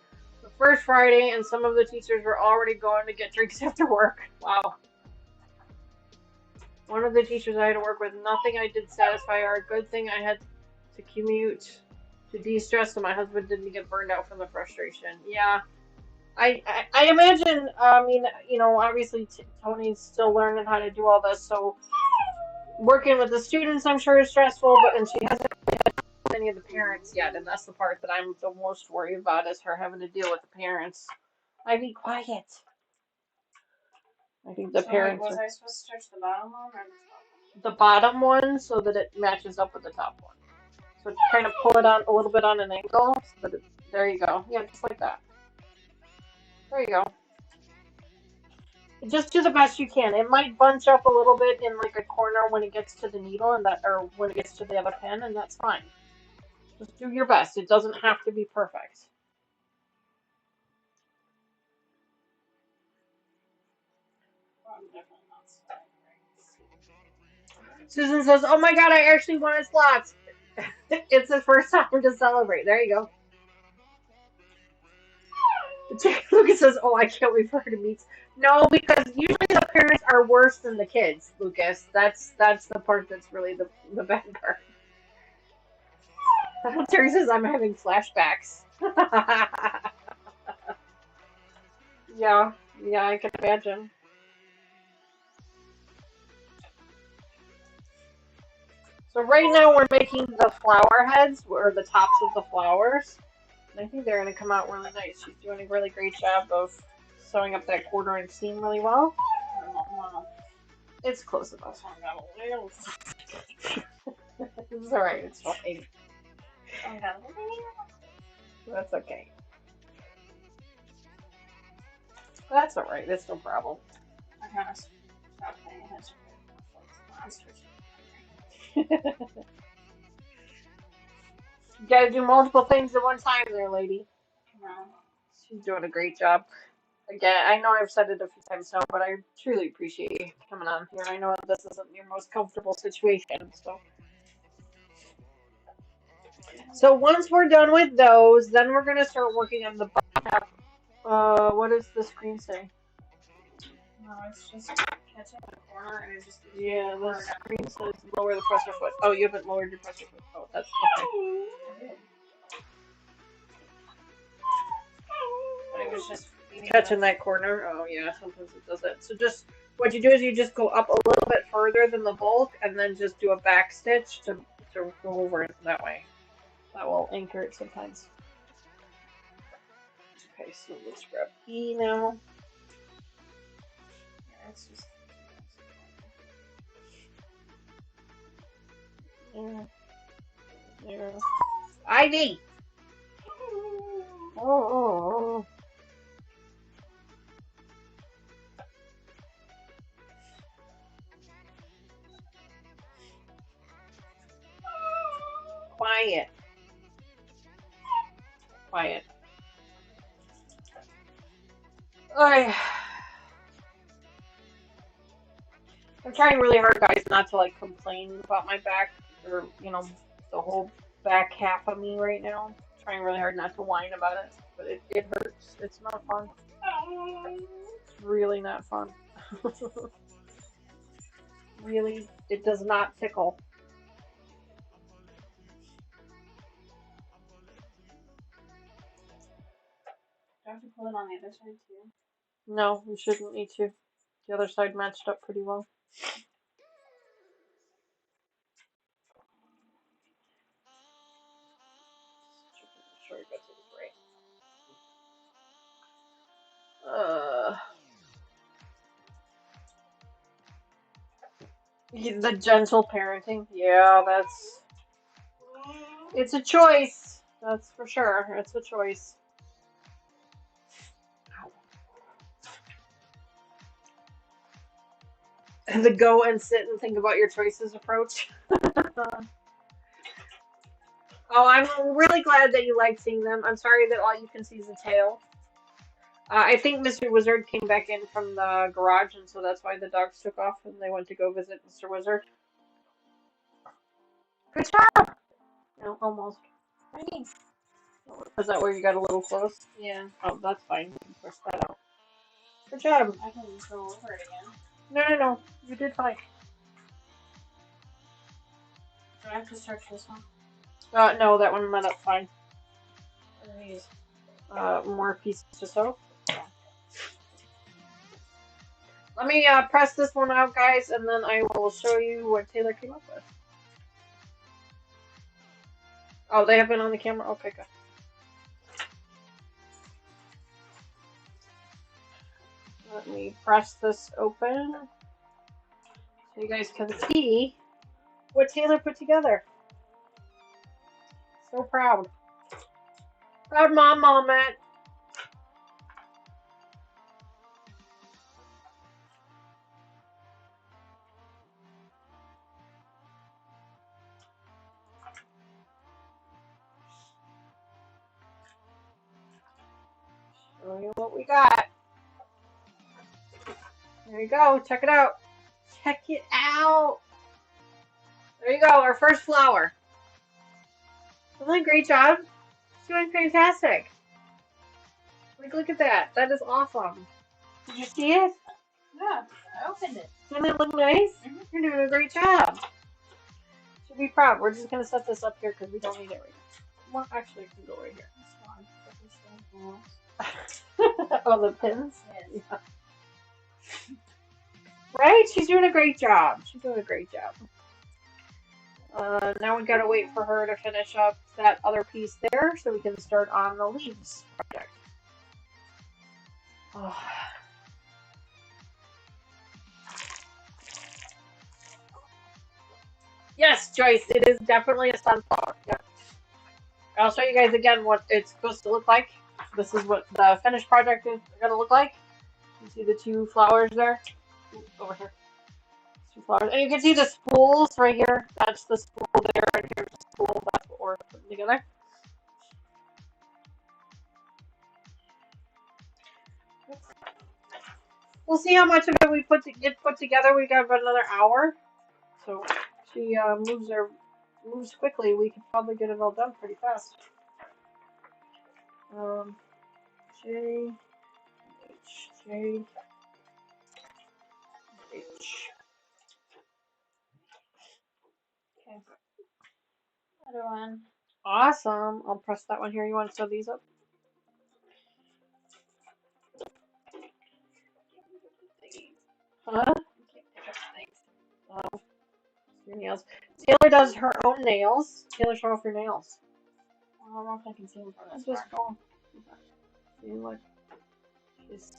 The first Friday, and some of the teachers were already going to get drinks after work. Wow. One of the teachers I had to work with, nothing I did satisfy her. Good thing I had to commute to de-stress, so my husband didn't get burned out from the frustration. Yeah. I imagine, I mean, obviously Tony's still learning how to do all this, so working with the students, I'm sure, is stressful, and she hasn't really had any of the parents yet, and that's the part that I'm the most worried about, is her having to deal with the parents. Ivy, quiet. I think the parents was I supposed to stretch the bottom one or the bottom one so that it matches up with the top one. So kind of pull it on a little bit on an angle, so that there you go. Yeah, just like that. There you go. Just do the best you can. It might bunch up a little bit in like a corner when it gets to the needle, or when it gets to the other pin, and that's fine. Just do your best. It doesn't have to be perfect. Susan says, "Oh my God, I actually won a slot. It's the first time to celebrate." There you go. Lucas says, "Oh, I can't wait for her to meet." No, because usually the parents are worse than the kids, Lucas. That's the part that's really the bad part. Terry says, "I'm having flashbacks." Yeah, I can imagine. So right now we're making the flower heads, or the tops of the flowers. And I think they're going to come out really nice. She's doing a really great job of sewing up that quarter inch seam really well. It's close enough. It's alright, it's fine. That's okay. That's alright, that's no problem. I kind of stopped paying attention. You gotta do multiple things at one time there, lady. No. She's doing a great job. Again, I know I've said it a few times now, but I truly appreciate you coming on here. I know this isn't your most comfortable situation, so once we're done with those, then we're gonna start working on the bottom half. What does the screen say? No, it's just catching the corner, and it just Yeah, the screen says lower the pressure foot. Oh, you haven't lowered your pressure foot. Oh, that's okay. But it was just Catching that corner. Oh yeah, sometimes it does that. So just what you do is you just go up a little bit further than the bulk, and then just do a back stitch to go over it that way. That will anchor it sometimes. Okay, so let's grab E now. Yeah, it's just. Yeah. There. Ivy! Oh. Quiet. Quiet. I'm trying really hard, guys, not to like complain about my back, or the whole back half of me right now. I'm trying really hard not to whine about it, but it hurts. It's not fun. It's really not fun. Really, it does not tickle. I have to pull it on the other side too? No, you shouldn't need to. The other side matched up pretty well. Make sure I got things right. The gentle parenting. Yeah, that's. It's a choice. That's for sure. It's a choice. The go and sit and think about your choices approach. Oh, I'm really glad that you like seeing them. I'm sorry that all you can see is the tail. I think Mr. Wizard came back in from the garage, and so that's why the dogs took off and they went to go visit Mr. Wizard. Good job! No, almost. Thanks. Is that where you got a little close? Yeah. Oh, that's fine. You can push that out. Good job. I can go over it again. No. You did fine. Do I have to stretch this one? No, that one went up fine. What are these? More pieces to sew. Let me press this one out, guys, and then I will show you what Taylor came up with. Oh, they have been on the camera? Okay, good. Let me press this open so you guys can see what Taylor put together. So proud. Proud mom moment. Show you what we got. There you go. Check it out. Check it out. There you go. Our first flower. Isn't that a great job? She's doing fantastic. Like, look at that. That is awesome. Did you see it? Yeah, I opened it. Doesn't it look nice? Mm-hmm. You're doing a great job. Should be proud. We're just going to set this up here because we don't need it right now. Well, actually, it can go right here. Oh, the pins? Yes. Yeah. Right? She's doing a great job. She's doing a great job. Now we gotta wait for her to finish up that other piece there so we can start on the leaves project. Oh. Yes, Joyce, it is definitely a sunflower. Yep. I'll show you guys again what it's supposed to look like. This is what the finished project is gonna look like. You see the two flowers there? Ooh, over here. Two flowers. And you can see the spools right here. That's the spool there, and here's the spool. That's what we're putting together. We'll see how much of it we get put together. We got about another hour, so she moves quickly. We could probably get it all done pretty fast. J H J H. Okay. Other one. Awesome. I'll press that one here. You want to sew these up? Huh? Your nails. Taylor does her own nails. Taylor, show off your nails. I don't know if I can see them from this Just far. go. See, look. She's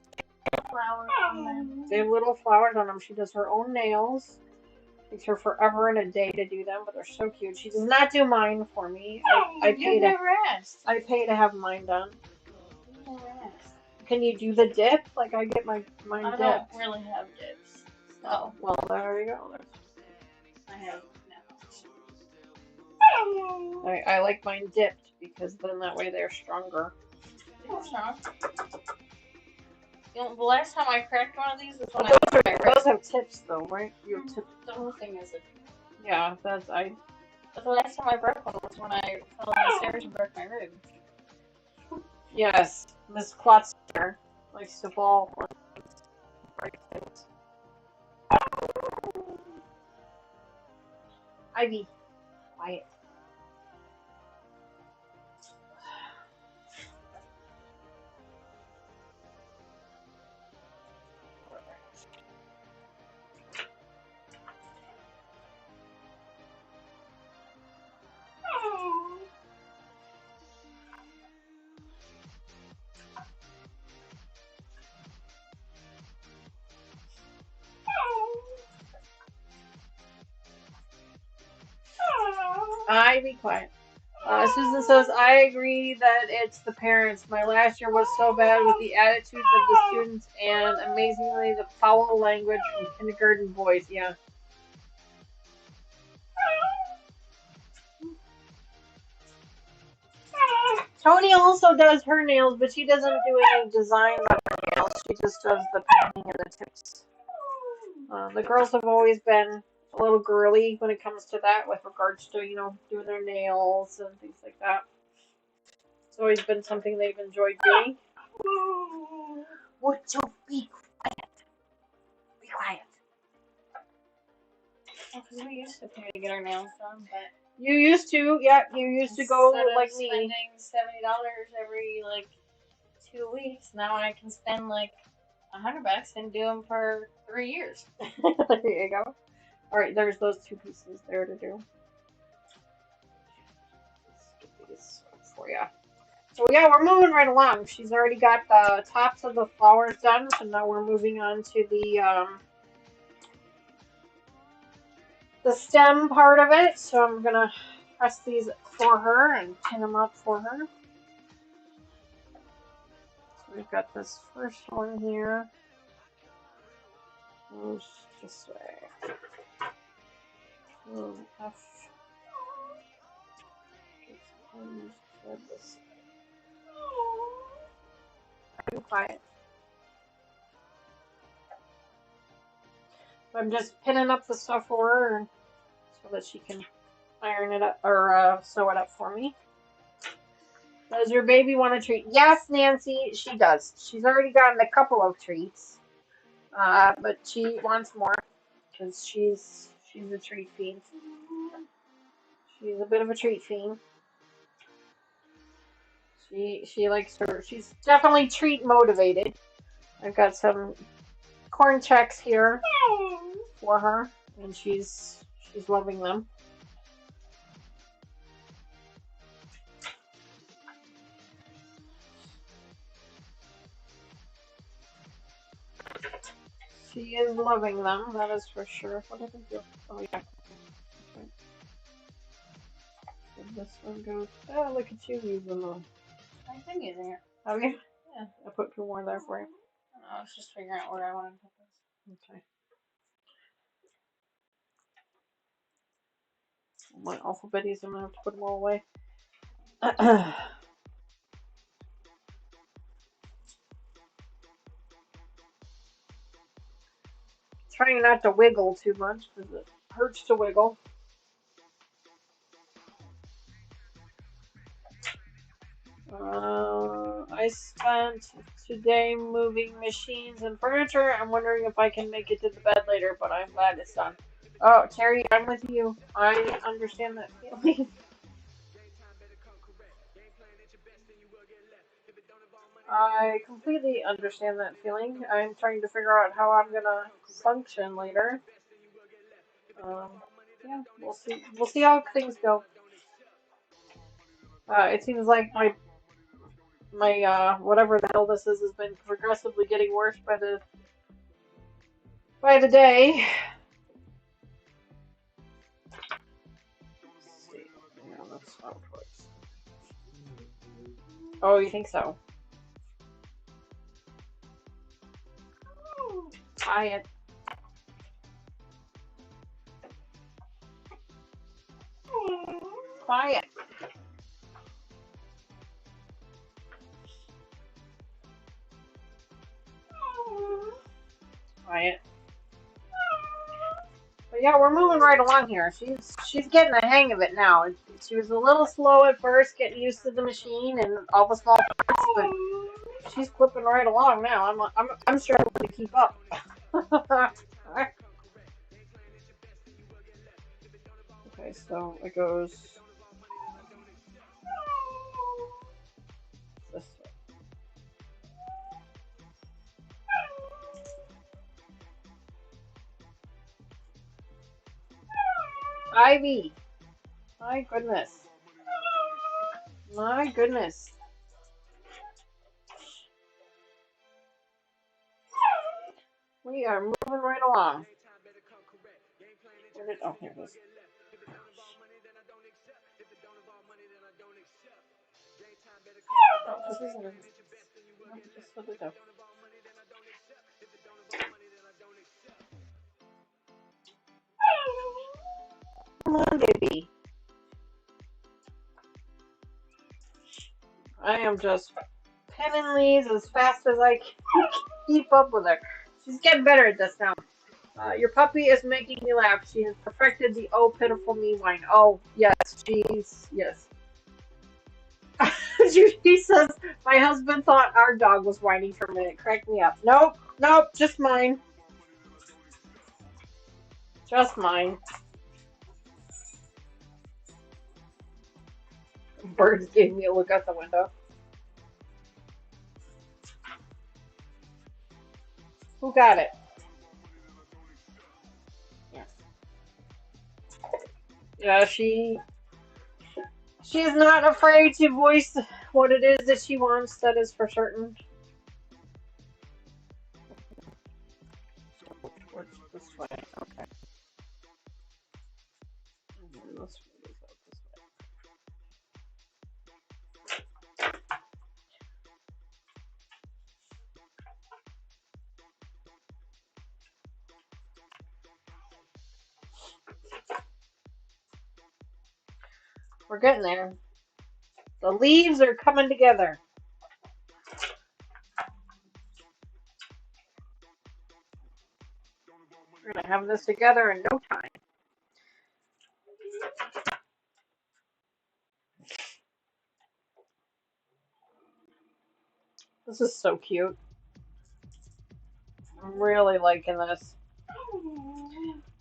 Flowers on them. they have little flowers on them. She does her own nails. Takes her forever and a day to do them, but they're so cute. She does not do mine for me. I pay to have mine done. Can you do the dip? Like I get mine I dipped. don't really have dips. So well, there you go. I have I like mine dipped because then that way they're stronger. You know, the last time I cracked one of these is when those have tips though, right? You have tips. The whole thing is it. Yeah, But the last time I broke one was when I fell down the stairs and broke my rib. Yes, Miss Klotzer likes to fall on break things. Ivy, quiet. I be quiet. Susan says, I agree that it's the parents. My last year was so bad with the attitudes of the students and amazingly the foul language from kindergarten boys. Yeah. Tony also does her nails, but she doesn't do any designs on her nails. She just does the painting and the tips. The girls have always been a little girly when it comes to that with regards to, doing their nails and things like that. It's always been something they've enjoyed doing. Would you be quiet? Be quiet. Because we used to pay to get our nails done, but You used to, yeah, you used to go like me. Spending $70 every 2 weeks, now I can spend $100 and do them for 3 years. There you go. All right, there's those two pieces there to do. Let's get these for you. So yeah, we're moving right along. She's already got the tops of the flowers done, so now we're moving on to the stem part of it. So I'm gonna press these for her and pin them up for her. So we've got this first one here. Goes this way. F. This way. Be quiet. I'm just pinning up the stuff for her so that she can iron it up or sew it up for me. Does your baby want a treat? Yes, Nancy, she does. She's already gotten a couple of treats, but she wants more because she's a treat fiend. She's a bit of a treat fiend. She likes her. She's definitely treat motivated. I've got some corn checks here for her, and she's loving them. She is loving them, that is for sure. What did I do? Oh, yeah. Okay. So this one goes. Oh, look at you using them. I've been using it. Have you? Yeah. I put two more there for you. I was just figuring out where I wanted to put this. Okay. My alphabetties, I'm gonna have to put them all away. Trying not to wiggle too much because it hurts to wiggle. I spent today moving machines and furniture. I'm wondering if I can make it to the bed later, but I'm glad it's done. Oh, Terry, I'm with you. I understand that feeling. I completely understand that feeling. I'm trying to figure out how I'm gonna function later. Yeah, we'll see. We'll see how things go. It seems like my whatever the hell this is has been progressively getting worse by the day. Let's see. No, that's not what it works. Oh, you think so? Quiet. Quiet. Quiet. But yeah, we're moving right along here. She's getting the hang of it now. She was a little slow at first, getting used to the machine and all the small parts, but she's clipping right along now. I'm struggling to keep up. Okay, so it goes this way. Ivy. My goodness. My goodness. We are moving right along. Oh, here it is. No, this isn't. No, just let it go. Come on, baby. I am just pinning these as fast as I can keep up with her. She's getting better at this now. Your puppy is making me laugh. She has perfected the oh pitiful me whine. Oh yes, yes. Judy says my husband thought our dog was whining for a minute. Crack me up. Nope, nope, just mine. Just mine. Birds gave me a look out the window. Who got it? Yes. Yeah, she is not afraid to voice what it is that she wants. That is for certain. Which this way? Okay. This way. We're getting there. The leaves are coming together. We're gonna have this together in no time. This is so cute. I'm really liking this.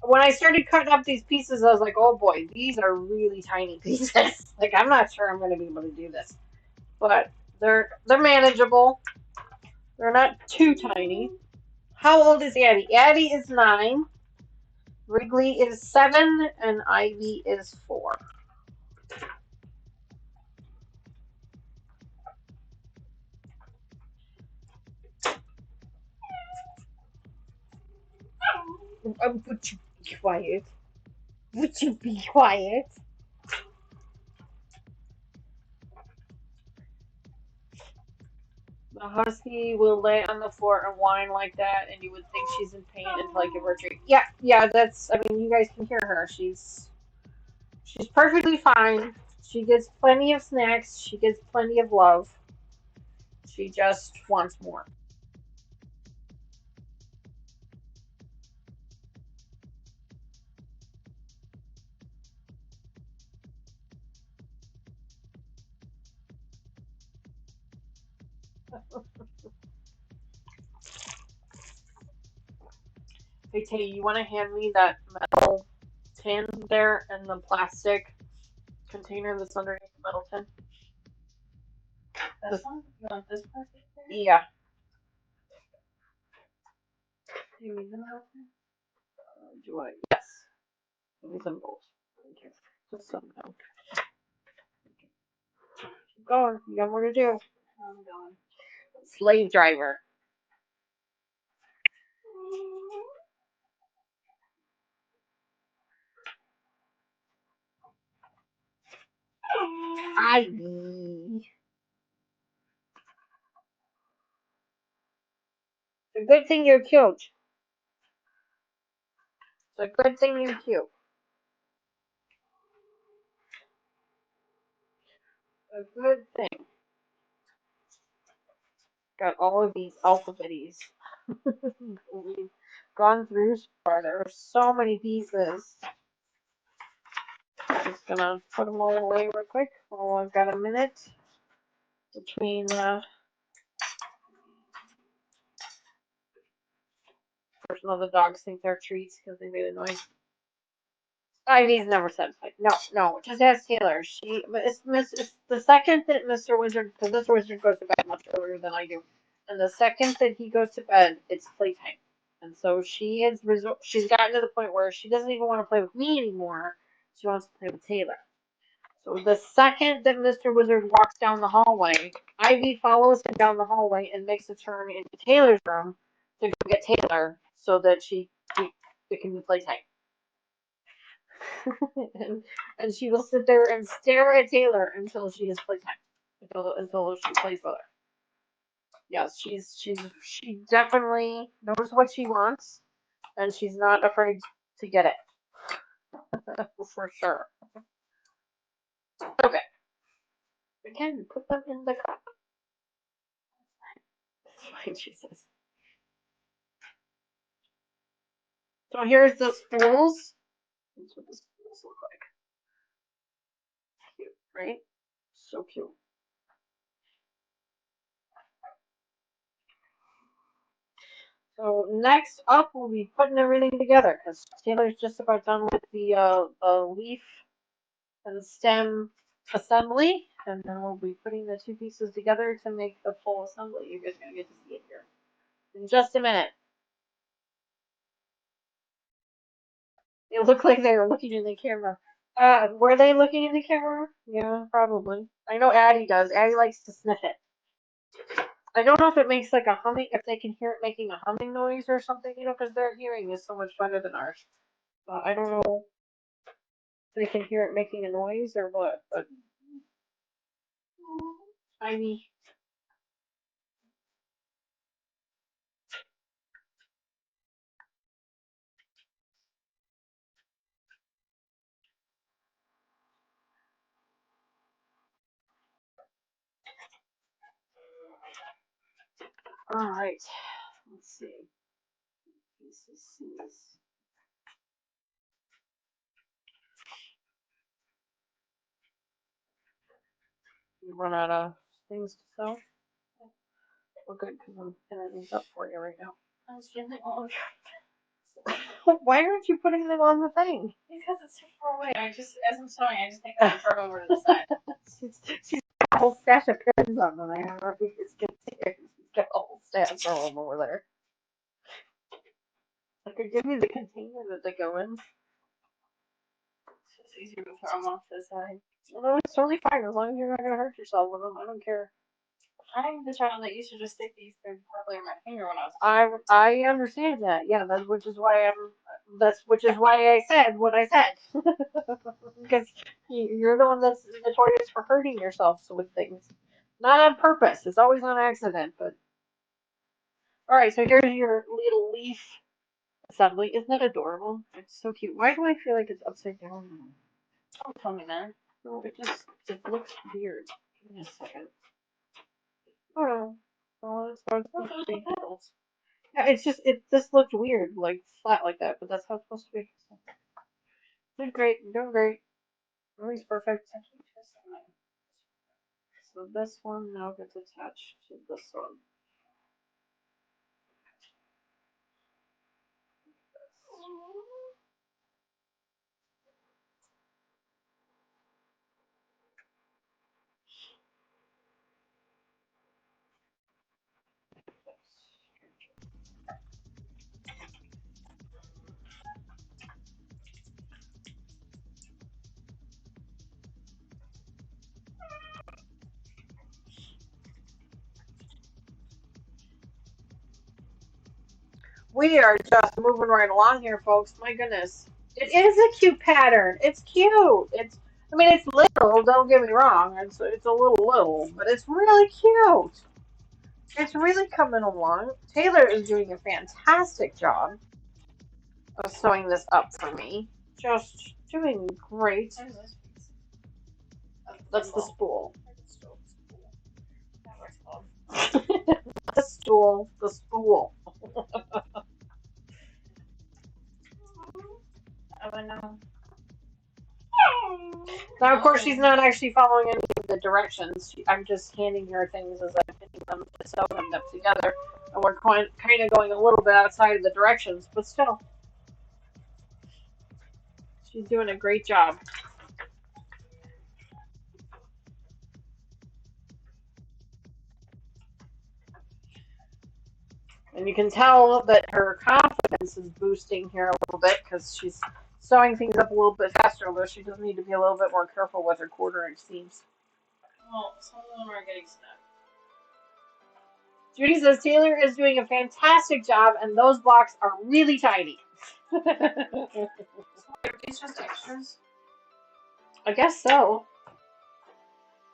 When I started cutting up these pieces, I was like, oh boy, these are really tiny pieces. Like, I'm not sure I'm going to be able to do this. But they're manageable. They're not too tiny. How old is Addie? Addie is 9. Wrigley is 7. And Ivy is 4. Would you be quiet? Would you be quiet? The husky will lay on the floor and whine like that, and you would think she's in pain until I give her a treat. Yeah, that's. I mean, you guys can hear her. She's perfectly fine. She gets plenty of snacks. She gets plenty of love. She just wants more. Hey, Tay, you want to hand me that metal tin there and the plastic container that's underneath the metal tin? This one? You want this part there? Yeah. Do you need them out there? Do I? Yes. These and both. Thank you. Just some now. Keep going. You got more to do. I'm going. Slave driver. Ivy. It's a good thing you're cute. It's a good thing you're cute. A good thing. Got all of these alphabetties. We've gone through so far. There are so many pieces. I'm just gonna put them all away real quick while I've got a minute between. First, all the dogs think they're treats because they made a noise. Ivy's never satisfied. No, just ask Taylor. But it's the second that Mr. Wizard, because Mr. Wizard goes to bed much earlier than I do, and the second that he goes to bed, it's playtime. And so she's gotten to the point where she doesn't even want to play with me anymore. She wants to play with Taylor. So the second that Mr. Wizard walks down the hallway, Ivy follows him down the hallway and makes a turn into Taylor's room to go get Taylor so that it can be playtime. and, and she will sit there and stare at Taylor until she has playtime. until she plays with her. Yes, she definitely knows what she wants, and she's not afraid to get it for sure. Okay, again, put them in the cup. Fine, she says. So here's the spools. That's what the spools look like. Cute, right? So cute. So next up, we'll be putting everything together because Taylor's just about done with the leaf and stem assembly, and then we'll be putting the two pieces together to make the full assembly. You guys are gonna get to see it here in just a minute. They look like they were looking in the camera. Were they looking in the camera? Yeah, probably. I know Addie does. Addie likes to sniff it. I don't know if it makes like a humming, if they can hear it making a humming noise or something, because their hearing is so much better than ours. I don't know if they can hear it making a noise or what, but tiny. All right, let's see. You run out of things to sew. We're good because I'm pinning these up for you right now. I was getting it all. Why aren't you putting them on the thing? Because it's too far away. As I'm sewing, I just take them and throw over to the side. She's got a whole stash of pins on them. I don't know if you can see it. She's got a whole stash of them over there. I could give you the container that they go in. It's just easier to throw them off to the side. No, it's totally fine as long as you're not gonna hurt yourself with them. I don't care. I'm the child that used to just stick these things probably in my finger when I was. I understand that. Yeah, which is why I said what I said. Because you're the one that's notorious for hurting yourself with things, not on purpose. It's always on accident. But all right, so here's your little leaf assembly. Isn't that adorable? It's so cute. Why do I feel like it's upside down now? Don't tell me that. No, it looks weird. Give me a second. Oh, well, it's supposed to be. Yeah, it just looked weird, like flat like that, but that's how it's supposed to be. Doing great, doing great. Everything's perfect. So this one now gets attached to this one. We are just moving right along here, folks. My goodness. It is a cute pattern. It's cute. I mean, it's little, don't get me wrong. It's a little, but it's really cute. It's really coming along. Taylor is doing a fantastic job of sewing this up for me. Just doing great. That's the spool. The stool. The spool. Oh no. Now, of course, she's not actually following any of the directions. I'm just handing her things as I'm hitting them to sew them up together. And we're kind of going a little bit outside of the directions, but still. She's doing a great job. And you can tell that her confidence is boosting here a little bit because she's sewing things up a little bit faster, although she does need to be a little bit more careful with her quarter-inch seams. Well, some of them are getting stuck. Judy says Taylor is doing a fantastic job, and those blocks are really tiny. It's just extras. I guess so.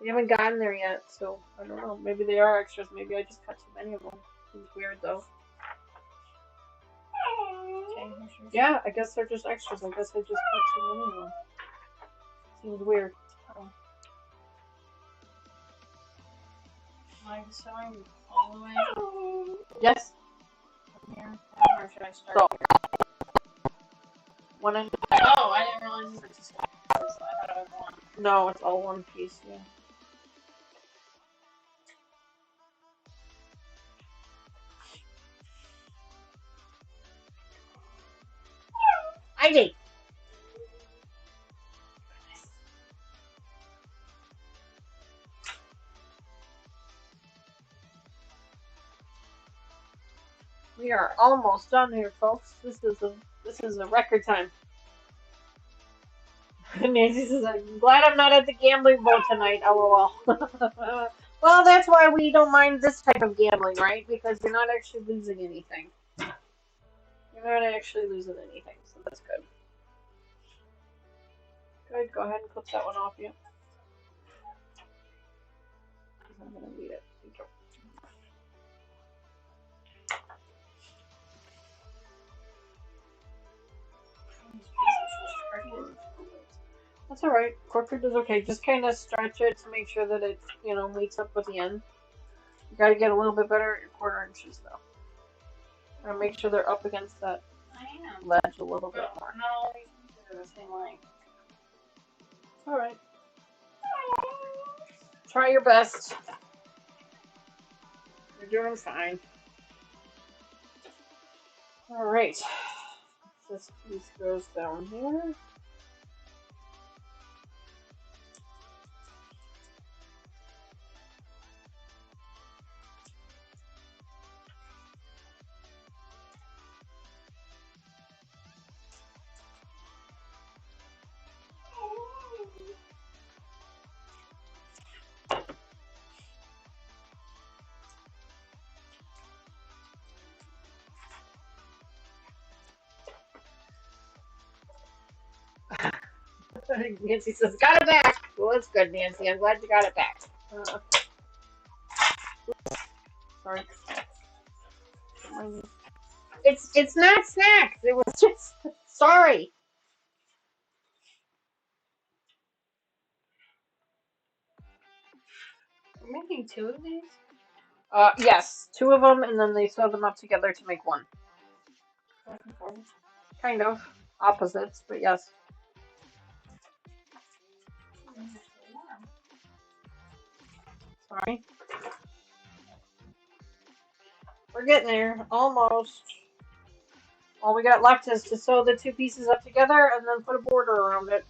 We haven't gotten there yet, so I don't know. Maybe they are extras. Maybe I just cut too many of them. Seems weird though. Yeah, I guess they're just extras. I guess I just cut too many of them. Seems weird. Oh. Am I sewing all the way? Yes. From here? Or should I start So, here? one end. Oh, I didn't realize you were just I thought it was one. No, it's all one piece, yeah. ID. We are almost done here, folks. This is a record time. Nancy says, "I'm glad I'm not at the gambling boat tonight." LOL. Well, that's why we don't mind this type of gambling, right? Because you're not actually losing anything. You're not actually losing anything, so that's good. Good. Go ahead and clip that one off you. I'm gonna read it. Thank you. That's alright. Corporate is okay. Just kind of stretch it to make sure that it, meets up with the end. You gotta get a little bit better at your quarter inches, though. And make sure they're up against that ledge a little bit more. Not all these pieces are the same length. It's alright. Try your best. You're doing fine. Alright. This piece goes down here. Nancy says, "Got it back." Well, that's good, Nancy. I'm glad you got it back. Sorry. It's not snacks. It was just sorry. We're making 2 of these? Yes, 2 of them, and then they sew them up together to make one. Kind of opposites, but yes. Sorry. We're getting there, almost. All we got left is to sew the 2 pieces up together and then put a border around it.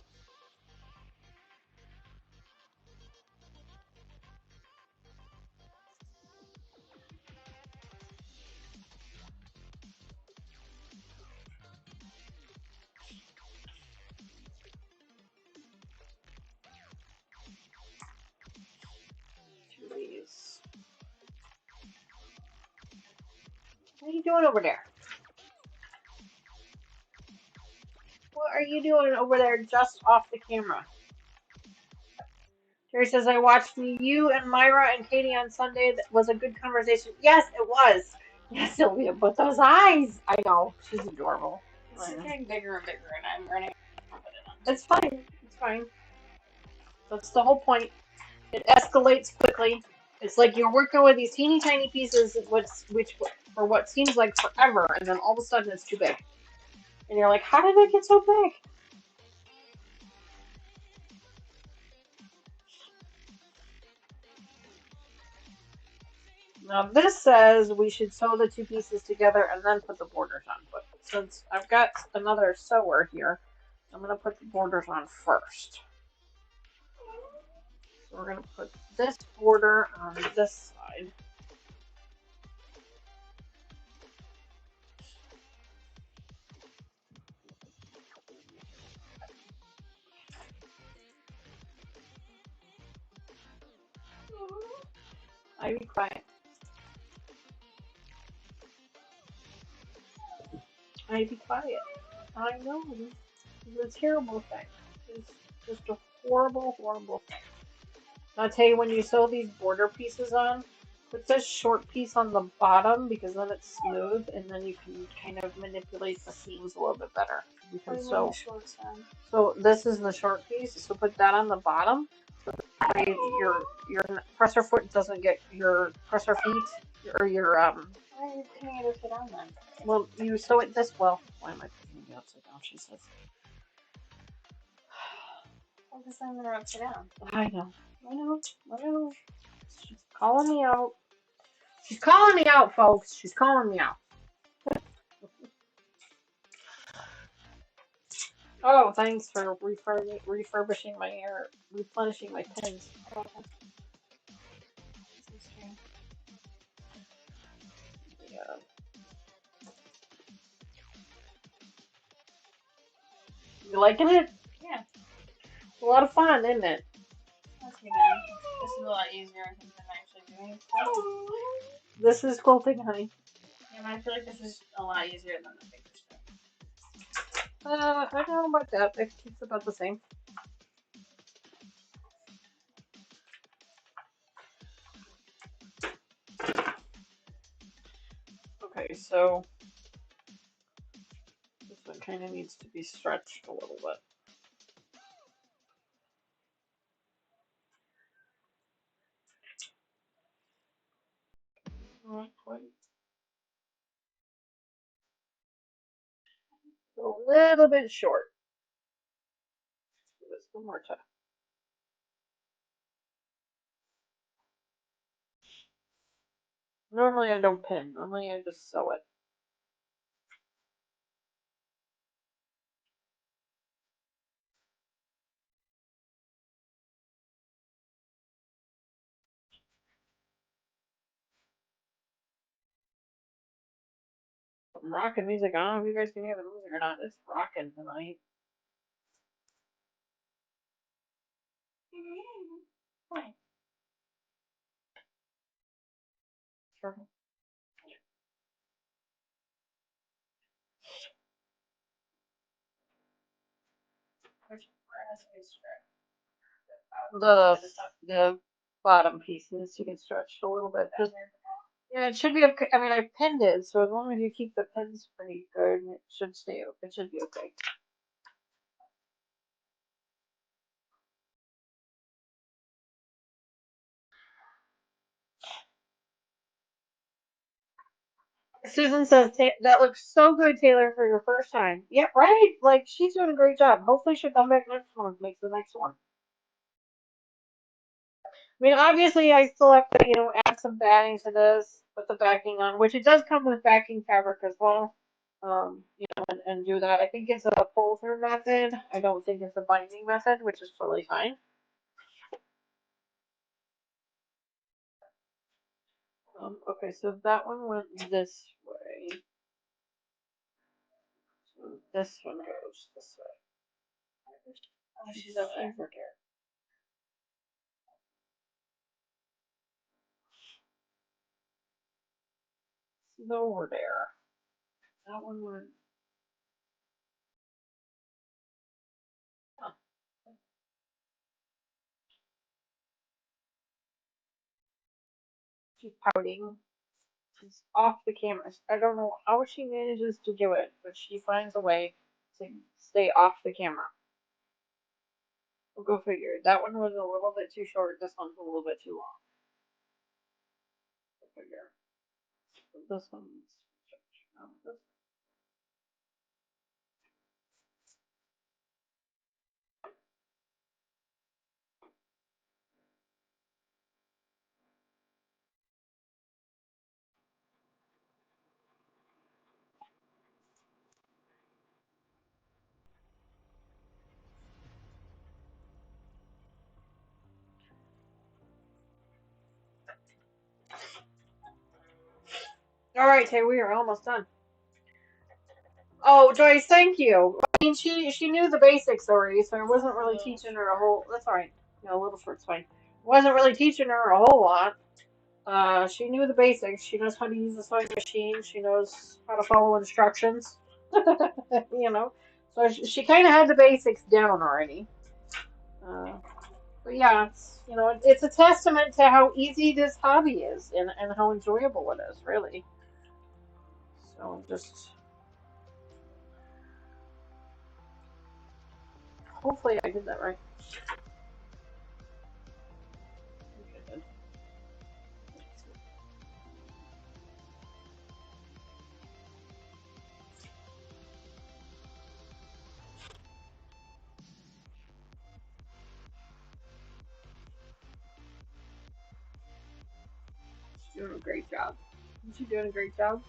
What are you doing over there? What are you doing over there just off the camera? Terry says, "I watched you and Myra and Katie on Sunday. That was a good conversation." Yes, it was. Yes, Sylvia, but those eyes. I know. She's adorable. It's getting bigger and bigger, and I'm running. It's fine. It's fine. That's the whole point. It escalates quickly. It's like you're working with these teeny tiny pieces, which for what seems like forever, and then all of a sudden it's too big. And you're like, how did it get so big? Now this says we should sew the 2 pieces together and then put the borders on. But since I've got another sewer here, I'm going to put the borders on first. So we're going to put this border on this side. I be quiet. I be quiet. I know. It's a terrible thing. It's just a horrible, horrible thing. I'll tell you, when you sew these border pieces on, put this short piece on the bottom because then it's smooth, and then you can kind of manipulate the seams a little bit better. You What can do you mean the sew. short side? So this is the short piece. So put that on the bottom. Your presser foot doesn't get your presser feet or your Why are you putting it upside down then? Well, you sew it this well. Why am I putting it upside down? She says. Well, this time they're upside down. I know. I know. I know. She's calling me out. She's calling me out, folks. She's calling me out. Oh, thanks for refurbishing my air, replenishing my pins. Yeah. You liking it? Yeah. It's a lot of fun, isn't it? That's too bad. This is a lot easier, I think, than actually doing it. This is quilting, honey. Yeah, but I feel like this is a lot easier than the bigger stuff. I don't know about that. It's about the same. Okay, so this one kind of needs to be stretched a little bit. Not quite. A little bit short. Do this one more time. Normally I don't pin. Normally I just sew it. I'm rocking music. I don't know if you guys can hear the music or not. It's rocking tonight. Fine. Sure. Which brass is stretched? The bottom pieces you can stretch a little bit. Just yeah, it should be okay. I mean, I pinned it, so as long as you keep the pins pretty good, it should stay. It should be okay. Susan says that looks so good, Taylor, for your first time. Yeah, right. Like she's doing a great job. Hopefully, she'll come back next month, make the next one. I mean, obviously, I still have to, add some batting to this, put the backing on, which it does come with backing fabric as well. And do that. I think it's a pull-through method. I don't think it's a binding method, which is totally fine. Okay, so that one went this way. So this one goes this way. Oh, she's over there. She's over there. That one went. Oh, she's pouting. She's off the camera. I don't know how she manages to do it, but she finds a way to stay off the camera. We'll go figure. That one was a little bit too short. This one's a little bit too long. Go figure. This one's. This. All right, Tay, we are almost done. Oh, Joyce, thank you. I mean, she knew the basics already, so I wasn't really teaching her a whole. That's all right. A little short's fine. Wasn't really teaching her a whole lot. She knew the basics. She knows how to use the sewing machine. She knows how to follow instructions. So she kind of had the basics down already. Uh, But yeah, it's it's a testament to how easy this hobby is and how enjoyable it is, really. So just hopefully I did that right. Okay, good. She's doing a great job. She's doing a great job.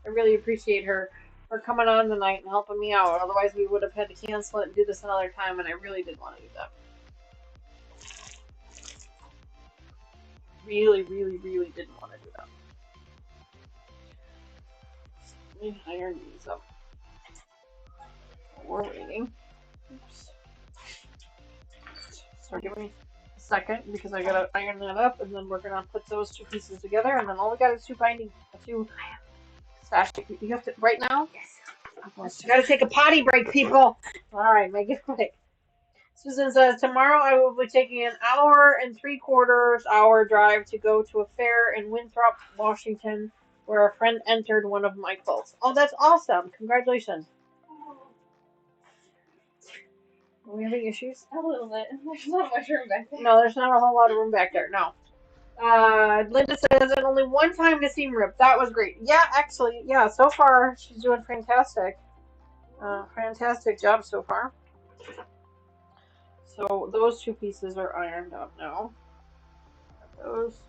I really appreciate her for coming on tonight and helping me out. Otherwise, we would have had to cancel it and do this another time, and I really did want to do that. Really, really, really didn't want to do that. Let me iron these up. We're waiting. Oops. So give me a second because I gotta iron that up, and then we're gonna put those two pieces together, and then all we got is two sash. You have to right now. Yes. You gotta take a potty break, people. All right, make it quick. Susan says, tomorrow I will be taking an hour and 3/4 hour drive to go to a fair in Winthrop, Washington, where a friend entered one of my quilts. Oh, that's awesome. Congratulations. Are we having issues? A little bit. There's not much room back there. No, there's not a whole lot of room back there. No. Linda says, and only one time to seam rip. That was great. Yeah, actually, yeah, so far she's doing fantastic. Fantastic job so far. So those two pieces are ironed up now. Those.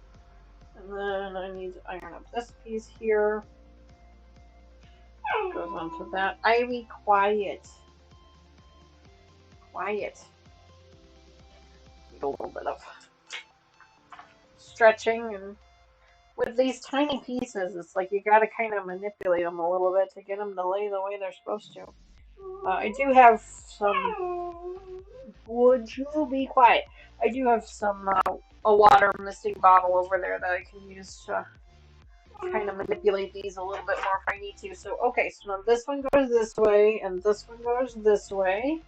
And then I need to iron up this piece here. Goes onto that. Ivy, quiet. Quiet. Need a little bit of stretching, and with these tiny pieces, it's like you gotta kind of manipulate them a little bit to get them to lay the way they're supposed to. I do have some. Would you be quiet? I do have some a water misting bottle over there that I can use to kind of manipulate these a little bit more if I need to. So okay, so now this one goes this way, and this one goes this way.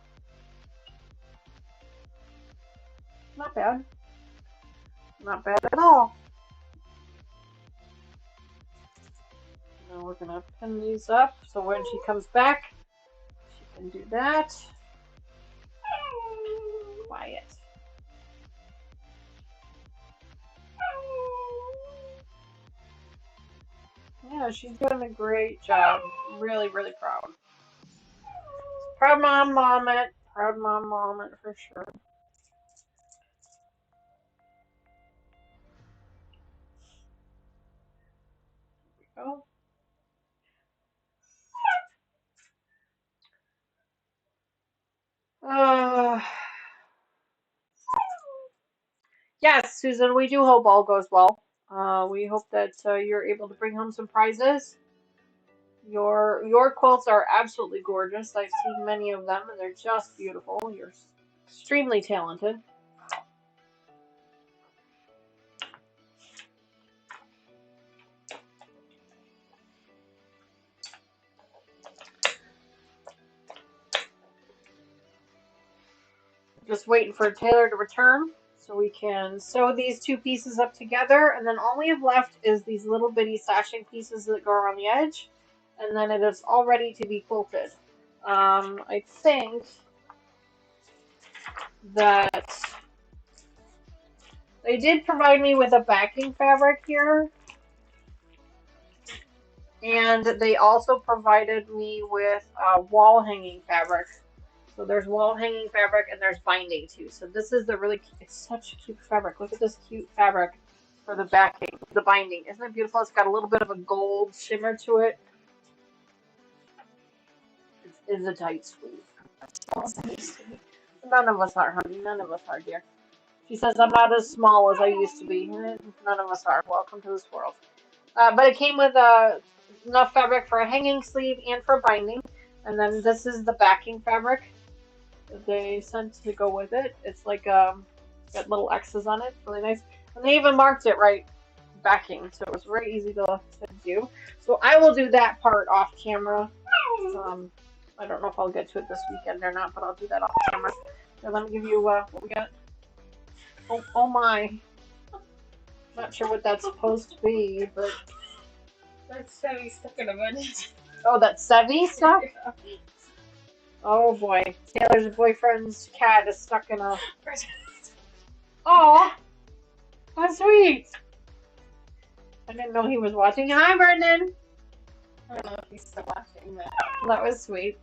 Not bad. Not bad at all. Now we're gonna pin these up so when she comes back, she can do that. Quiet. Yeah, she's doing a great job. Really, really proud. Proud mom moment. Proud mom moment for sure. Here we go. Yes, Susan, we do hope all goes well. We hope that you're able to bring home some prizes. Your quilts are absolutely gorgeous. I've seen many of them, and they're just beautiful. You're extremely talented. Just waiting for Taylor to return so we can sew these two pieces up together, and then all we have left is these little bitty sashing pieces that go around the edge, and then it is all ready to be quilted. I think that they did provide me with a backing fabric here, and they also provided me with wall hanging fabric. So there's wall hanging fabric and there's binding too. So this is the really, it's such a cute fabric. Look at this cute fabric for the backing, the binding. Isn't it beautiful? It's got a little bit of a gold shimmer to it. It's a tight squeeze. None of us are, honey. None of us are, dear. She says, I'm not as small as I used to be. None of us are. Welcome to this world. But it came with enough fabric for a hanging sleeve and for binding. And then this is the backing fabric that they sent to go with it. It's like got little X's on it. Really nice. And they even marked it right backing. So it was very easy to do. So I will do that part off camera. I don't know if I'll get to it this weekend or not, but I'll do that off camera. Now, let me give you what we got. Oh my. Not sure what that's supposed to be, but... That's Shabby stuck in a bunch. Oh, that's Sevy stuff? Oh boy. Taylor's boyfriend's cat is stuck in a... Oh, that's sweet. I didn't know he was watching. Hi, Brendan. I don't know if he's still watching that. That was sweet.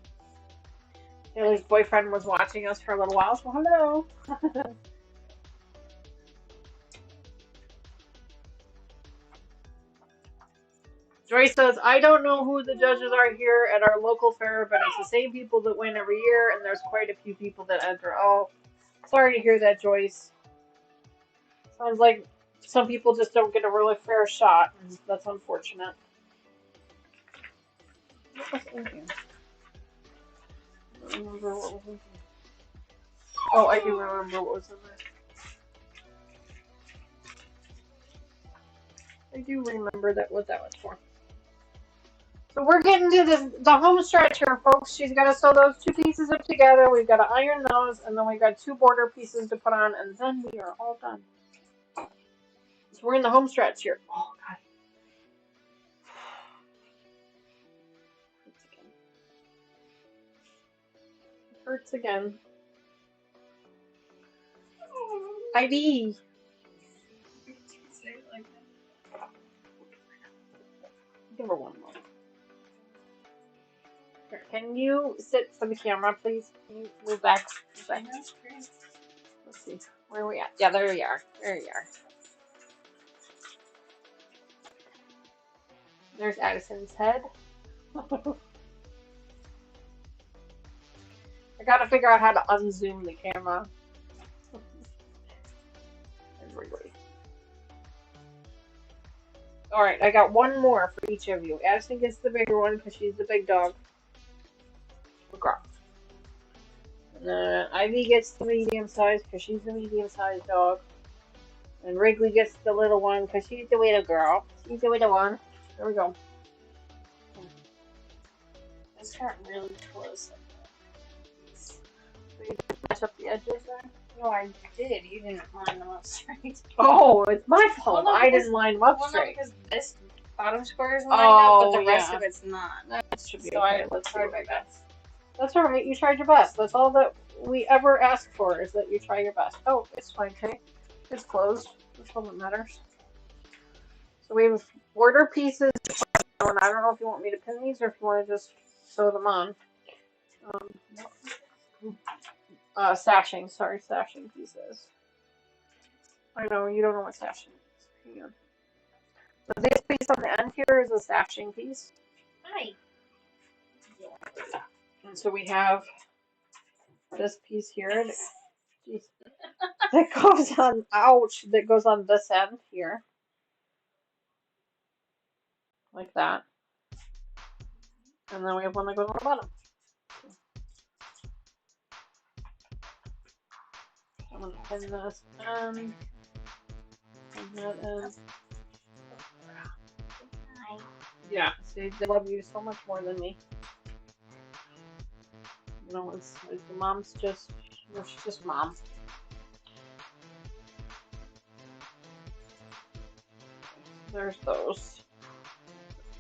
Taylor's boyfriend was watching us for a little while, so hello. Joyce says, I don't know who the judges are here at our local fair, but it's the same people that win every year, and there's quite a few people that enter. Oh, sorry to hear that, Joyce. Sounds like some people just don't get a really fair shot, and that's unfortunate. What was in here? I don't remember what was in here. Oh, I do remember what was in there. I do remember what that was for. So we're getting to the home stretch here, folks. She's got to sew those two pieces up together. We've got to iron those, and then we've got two border pieces to put on, and then we are all done. So we're in the home stretch here. Oh, God. It hurts again. Ivy. Give her one more. Here, can you sit for the camera, please? Can you move back? Let's see. Where are we at? Yeah, there we are. There you are. There's Addison's head. I gotta figure out how to unzoom the camera. Alright, I got one more for each of you. Addison gets the bigger one because she's the big dog. And then Ivy gets the medium size because she's the medium sized dog. And Wrigley gets the little one because she's the little girl. She's the little one. There we go. This got really close. So you didn't match up the edges there? No, I did. You didn't line them up straight. Oh, it's my fault. Well, no, I didn't line them up well, straight. No, because this bottom square is lined up, but the rest of it's not. That should be so okay. Let's try my best. That's alright. You tried your best. That's all that we ever ask for is that you try your best. Oh, it's fine, okay? It's closed. That's all that matters. So we have border pieces. And I don't know if you want me to pin these or if you want to just sew them on. Sashing. Sorry, sashing pieces. I know, you don't know what sashing is. Hang on. So this piece on the end here is a sashing piece. Hi. And so we have this piece here. That goes on, ouch, that goes on this end here. Like that. And then we have one that goes on the bottom. I'm going to pin this end. And that end. Yeah, see, they love you so much more than me. You know, it's the mom's just, you know, she's just mom. There's those.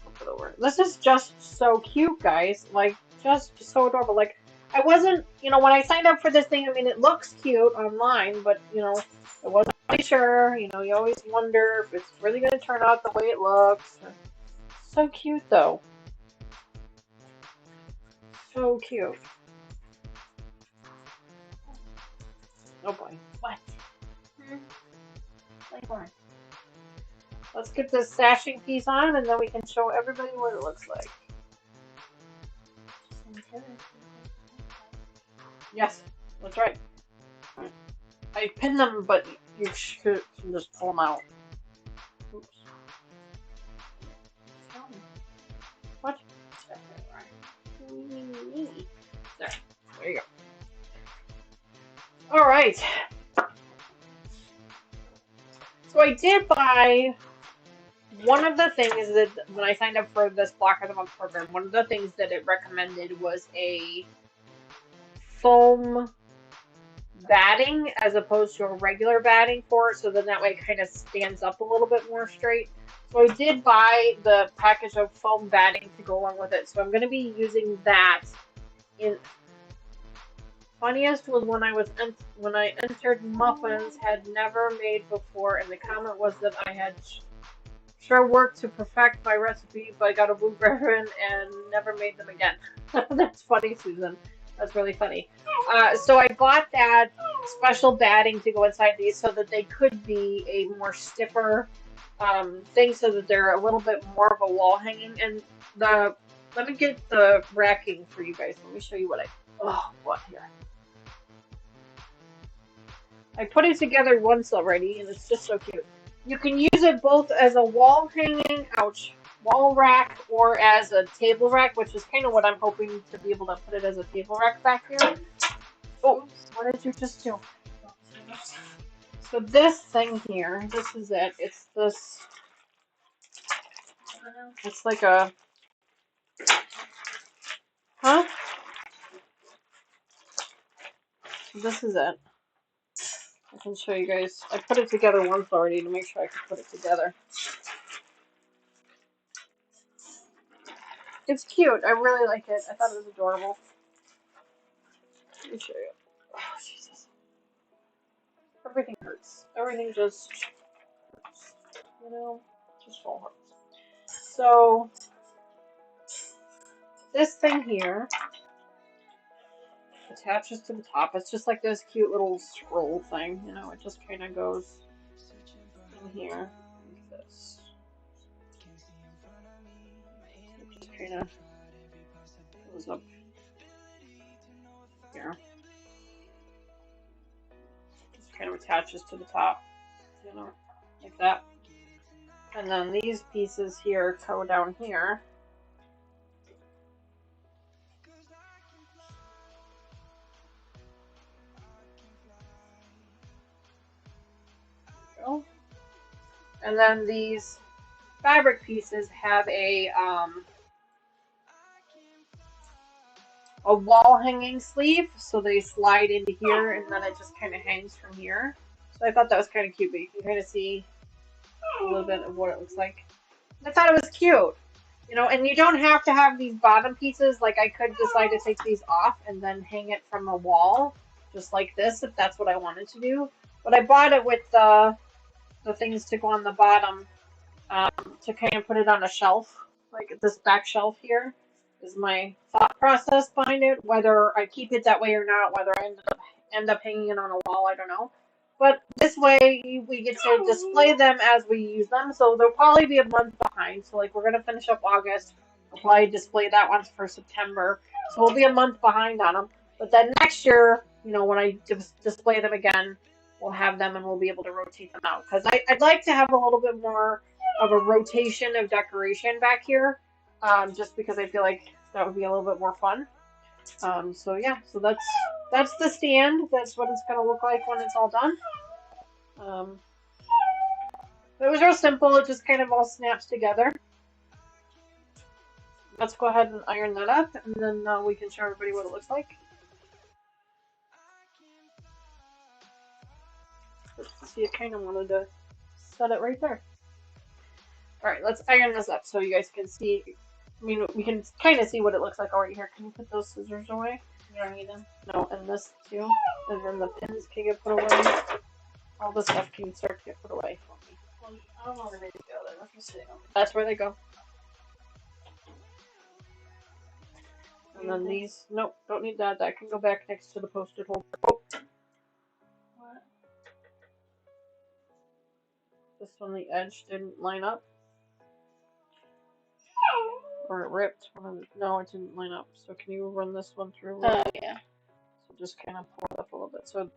Flip it over. This is just so cute, guys. Like, just so adorable. Like, I wasn't, you know, when I signed up for this thing, I mean, it looks cute online, but, you know, I wasn't really sure. You know, you always wonder if it's really going to turn out the way it looks. So cute, though. So cute. Oh boy. What? Let's get this sashing piece on and then we can show everybody what it looks like. Yes, that's right. I pinned them, but you should just pull them out. Oops. What? There you go. Alright. So I did buy one of the things that when I signed up for this Block of the Month program, one of the things that it recommended was a foam batting as opposed to a regular batting for it, so then that way it kind of stands up a little bit more straight. So I did buy the package of foam batting to go along with it, so I'm going to be using that. In funniest was when I entered muffins had never made before, and the comment was that I had sure worked to perfect my recipe, but I got a blue ribbon and never made them again. That's funny, Susan. That's really funny. So I bought that special batting to go inside these so that they could be a more stiffer thing, so that they're a little bit more of a wall hanging. And let me get the racking for you guys. Let me show you what here. I put it together once already, and it's just so cute. You can use it both as a wall hanging, wall rack, or as a table rack, which is kind of what I'm hoping to be able to put it as a table rack back here. Oh, what did you just do? So this thing here, this is it. It's this, it's like a, huh? This is it. I can show you guys. I put it together once already to make sure I could put it together. It's cute. I really like it. I thought it was adorable. Let me show you. Oh, Jesus. Everything hurts. Everything just hurts. You know? Just all hurts. So, this thing here attaches to the top. It's just like this cute little scroll thing. You know, it just kind of goes in here like this. It just kind of goes up here. Just kind of attaches to the top. You know, like that. And then these pieces here go down here. There we go. And then these fabric pieces have a wall hanging sleeve, so they slide into here, and then it just kind of hangs from here. So I thought that was kind of cute, but you can kind of see a little bit of what it looks like. I thought it was cute, you know, and you don't have to have these bottom pieces. Like, I could decide to take these off and then hang it from a wall, just like this, if that's what I wanted to do. But I bought it with the things to go on the bottom to kind of put it on a shelf, like this back shelf here is my thought process behind it. Whether I keep it that way or not, whether I end up hanging it on a wall, I don't know. But this way we get to display them as we use them, so they'll probably be a month behind. So like we're gonna finish up August, we'll probably display that one for September. So we'll be a month behind on them. But then next year, you know, when I display them again, we'll have them and we'll be able to rotate them out. Because I'd like to have a little bit more of a rotation of decoration back here, just because I feel like that would be a little bit more fun. So yeah, so that's the stand. That's what it's gonna look like when it's all done. It was real simple. It just kind of all snaps together. Let's go ahead and iron that up, and then we can show everybody what it looks like. Let's see, I kind of wanted to set it right there. Alright, let's iron this up so you guys can see. I mean, we can kind of see what it looks like already here. Can you put those scissors away? You don't need them? No, and this too. And then the pins can get put away. All this stuff can start to get put away for me. Well, I don't know where they go. They're not just sitting on. That's where they go. And then these, nope, don't need that. That can go back next to the post-it holder. Oh. What? This one, the edge didn't line up. Or it ripped. No, it didn't line up. So can you run this one through? Oh, yeah. So just kind of pull it up a little bit. So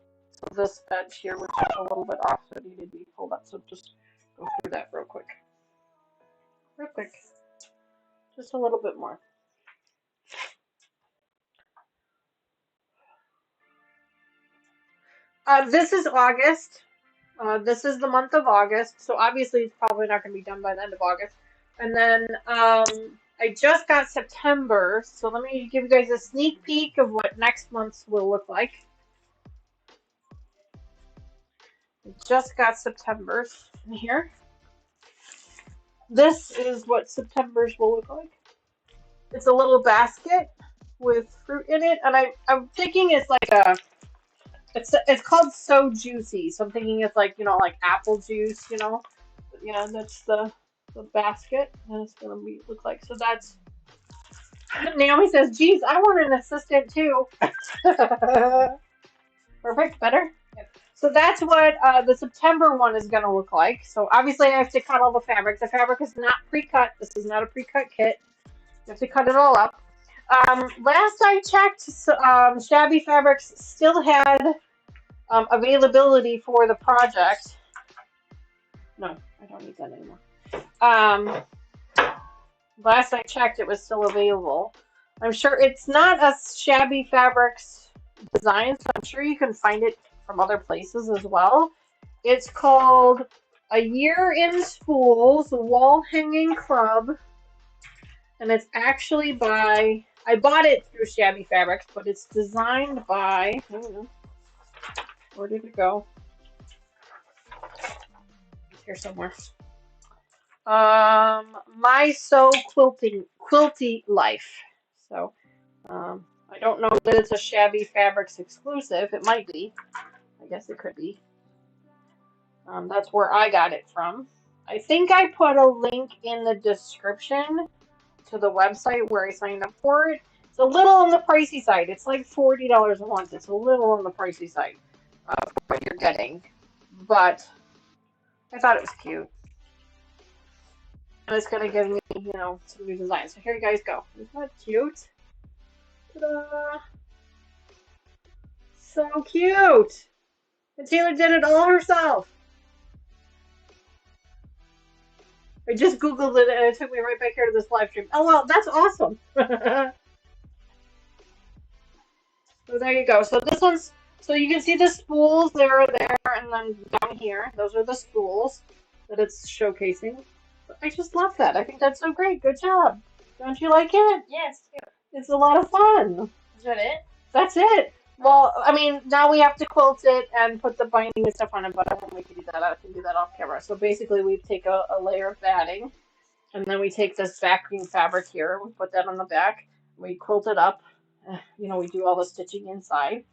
this edge here was just a little bit off, so it needed to be pulled up. So just go through that real quick. Real quick. Just a little bit more. This is August. This is the month of August, so obviously it's probably not going to be done by the end of August. And then I just got September, so let me give you guys a sneak peek of what next month's will look like. I just got September's in here. This is what September's will look like. It's a little basket with fruit in it, and I'm thinking it's like a it's called So Juicy, so I'm thinking it's like, you know, like apple juice, you know. But yeah, that's the basket, and it's gonna be look like. So that's Naomi says, "Geez, I want an assistant too." Perfect, better. Yep. So that's what the September one is going to look like. So obviously I have to cut all the fabric. The fabric is not pre-cut. This is not a pre-cut kit. You have to cut it all up. Last I checked, Shabby Fabrics still had availability for the project. No, I don't need that anymore. Last I checked, it was still available. I'm sure it's not a Shabby Fabrics design, so I'm sure you can find it from other places as well. It's called A Year in Spools Wall Hanging Club, and it's actually by, I bought it through Shabby Fabrics, but it's designed by, I don't know, where did it go? It's here somewhere. My So Quilty Life. So, I don't know that it's a Shabby Fabrics exclusive. It might be. I guess it could be. That's where I got it from. I think I put a link in the description to the website where I signed up for it. It's a little on the pricey side. It's like $40 a month. It's a little on the pricey side for what you're getting. But I thought it was cute. And it's going to give me, you know, some new designs. So here you guys go. Isn't that cute? Ta-da! So cute! And Taylor did it all herself. I just Googled it and it took me right back here to this live stream. Oh, well, that's awesome. So there you go. So this one's, so you can see the spools there, and then down here. Those are the spools that it's showcasing. I just love that. I think that's so great. Good job. Don't you like it? Yes, yeah, It's a lot of fun. is that it? That's it. Well, I mean, now we have to quilt it and put the binding and stuff on it, but I won't make you do that. I can do that off camera. So basically, we take a layer of batting, and then we take this backing fabric here, we put that on the back, we quilt it up, you know, we do all the stitching inside,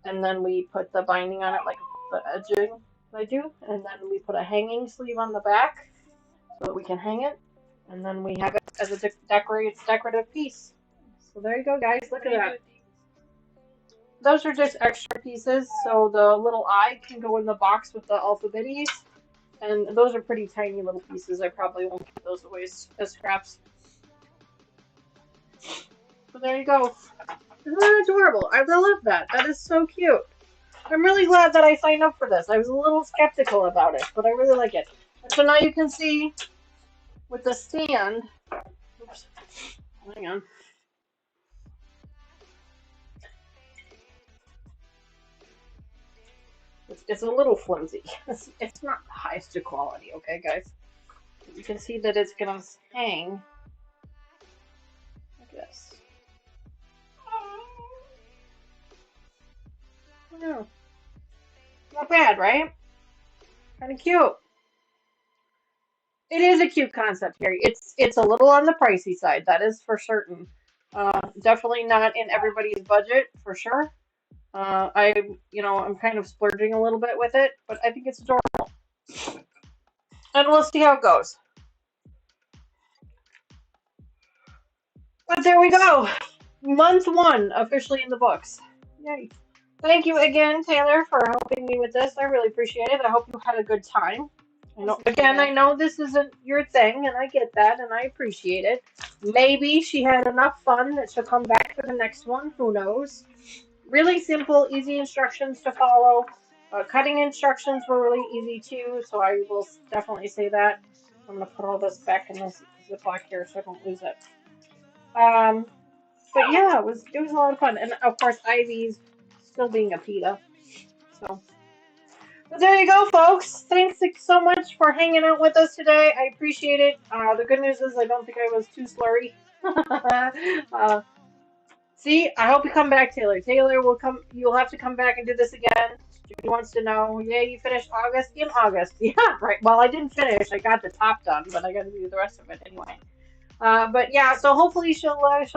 and then we put the binding on it like the edging I do, and then we put a hanging sleeve on the back so that we can hang it, and then we have it as a decorative piece. So there you go, guys, look at that. Those are just extra pieces, so the little eye can go in the box with the alphabetties. And those are pretty tiny little pieces. I probably won't give those away as scraps. So there you go. Isn't that adorable? I love that. That is so cute. I'm really glad that I signed up for this. I was a little skeptical about it, but I really like it. And so now you can see with the stand. Oops. Hang on. It's a little flimsy. It's not the highest of quality, okay, guys? You can see that it's gonna hang like this. No, not bad, right? Kind of cute. It is a cute concept here. It's a little on the pricey side, that is for certain. Definitely not in everybody's budget, for sure. I'm kind of splurging a little bit with it, but I think it's adorable. And we'll see how it goes. But there we go. Month 1 officially in the books. Yay. Thank you again, Taylor, for helping me with this. I really appreciate it. I hope you had a good time. I know this isn't your thing, and I get that, and I appreciate it. Maybe she had enough fun that she'll come back for the next one. Who knows? Really simple, easy instructions to follow. Cutting instructions were really easy too, so I will definitely say that. I'm going to put all this back in this Ziploc here so I don't lose it. But yeah, it was a lot of fun. And of course, Ivy's still being a PETA. So, But there you go, folks. Thanks so much for hanging out with us today. I appreciate it. The good news is I don't think I was too slurry. uh, See, I hope you come back, Taylor. Taylor will come. You'll have to come back and do this again. She wants to know. Yeah, you finished August in August. Yeah, right. Well, I didn't finish. I got the top done, but I got to do the rest of it anyway. But yeah, so hopefully she'll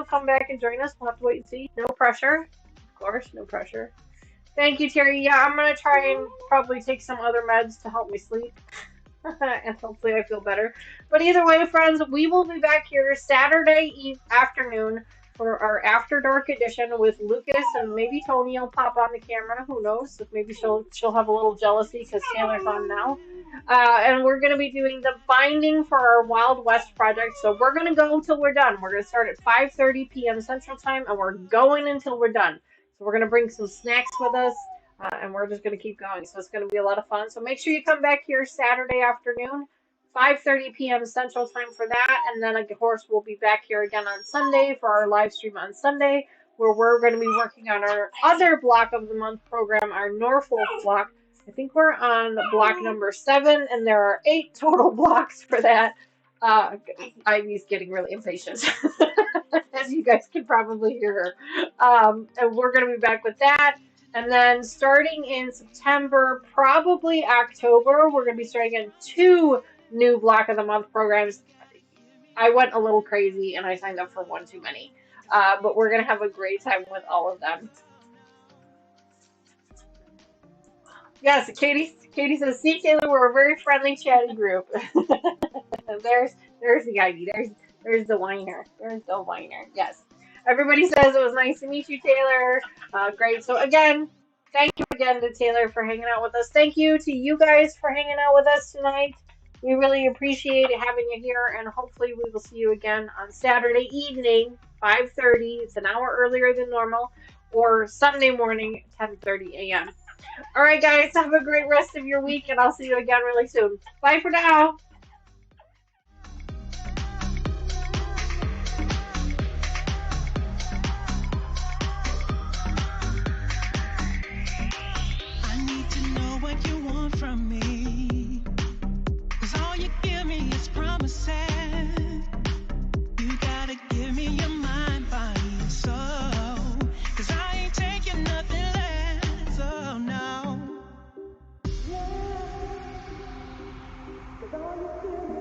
come back and join us. We'll have to wait and see. No pressure, of course, no pressure. Thank you, Terry. Yeah, I'm gonna try and probably take some other meds to help me sleep, and hopefully I feel better. But either way, friends, we will be back here Saturday afternoon for our After Dark edition with Lucas and maybe Tony will pop on the camera. Who knows? Maybe she'll have a little jealousy because Taylor's on now. And we're gonna be doing the binding for our Wild West project. So we're gonna go until we're done. We're gonna start at 5:30 p.m. Central Time, and we're going until we're done. So we're gonna bring some snacks with us. And we're just going to keep going. So it's going to be a lot of fun. So make sure you come back here Saturday afternoon, 5:30 p.m. Central Time for that. And then, of course, we'll be back here again on Sunday for our live stream on Sunday, where we're going to be working on our other block of the month program, our Norfolk block. I think we're on block number 7, and there are 8 total blocks for that. Ivy's getting really impatient, as you guys can probably hear her. And we're going to be back with that. And then starting in September, probably October, we're going to be starting in 2 new Block of the Month programs. I went a little crazy and I signed up for one too many. But we're going to have a great time with all of them. Yes, Katie says, see, Taylor, we're a very friendly, chatty group. there's the Ivy. There's the whiner. There's the whiner. Yes. Everybody says it was nice to meet you, Taylor. Great. So again, thank you again to Taylor for hanging out with us. Thank you to you guys for hanging out with us tonight. We really appreciate having you here, and hopefully we will see you again on Saturday evening, 5:30. It's an hour earlier than normal, or Sunday morning, 10:30 a.m. All right, guys, have a great rest of your week, and I'll see you again really soon. Bye for now. I need to know what you want from me, 'cause all you give me is promises. You gotta give me your mind, body, and soul, 'cause I ain't taking nothing less, oh no. 'Cause all you give me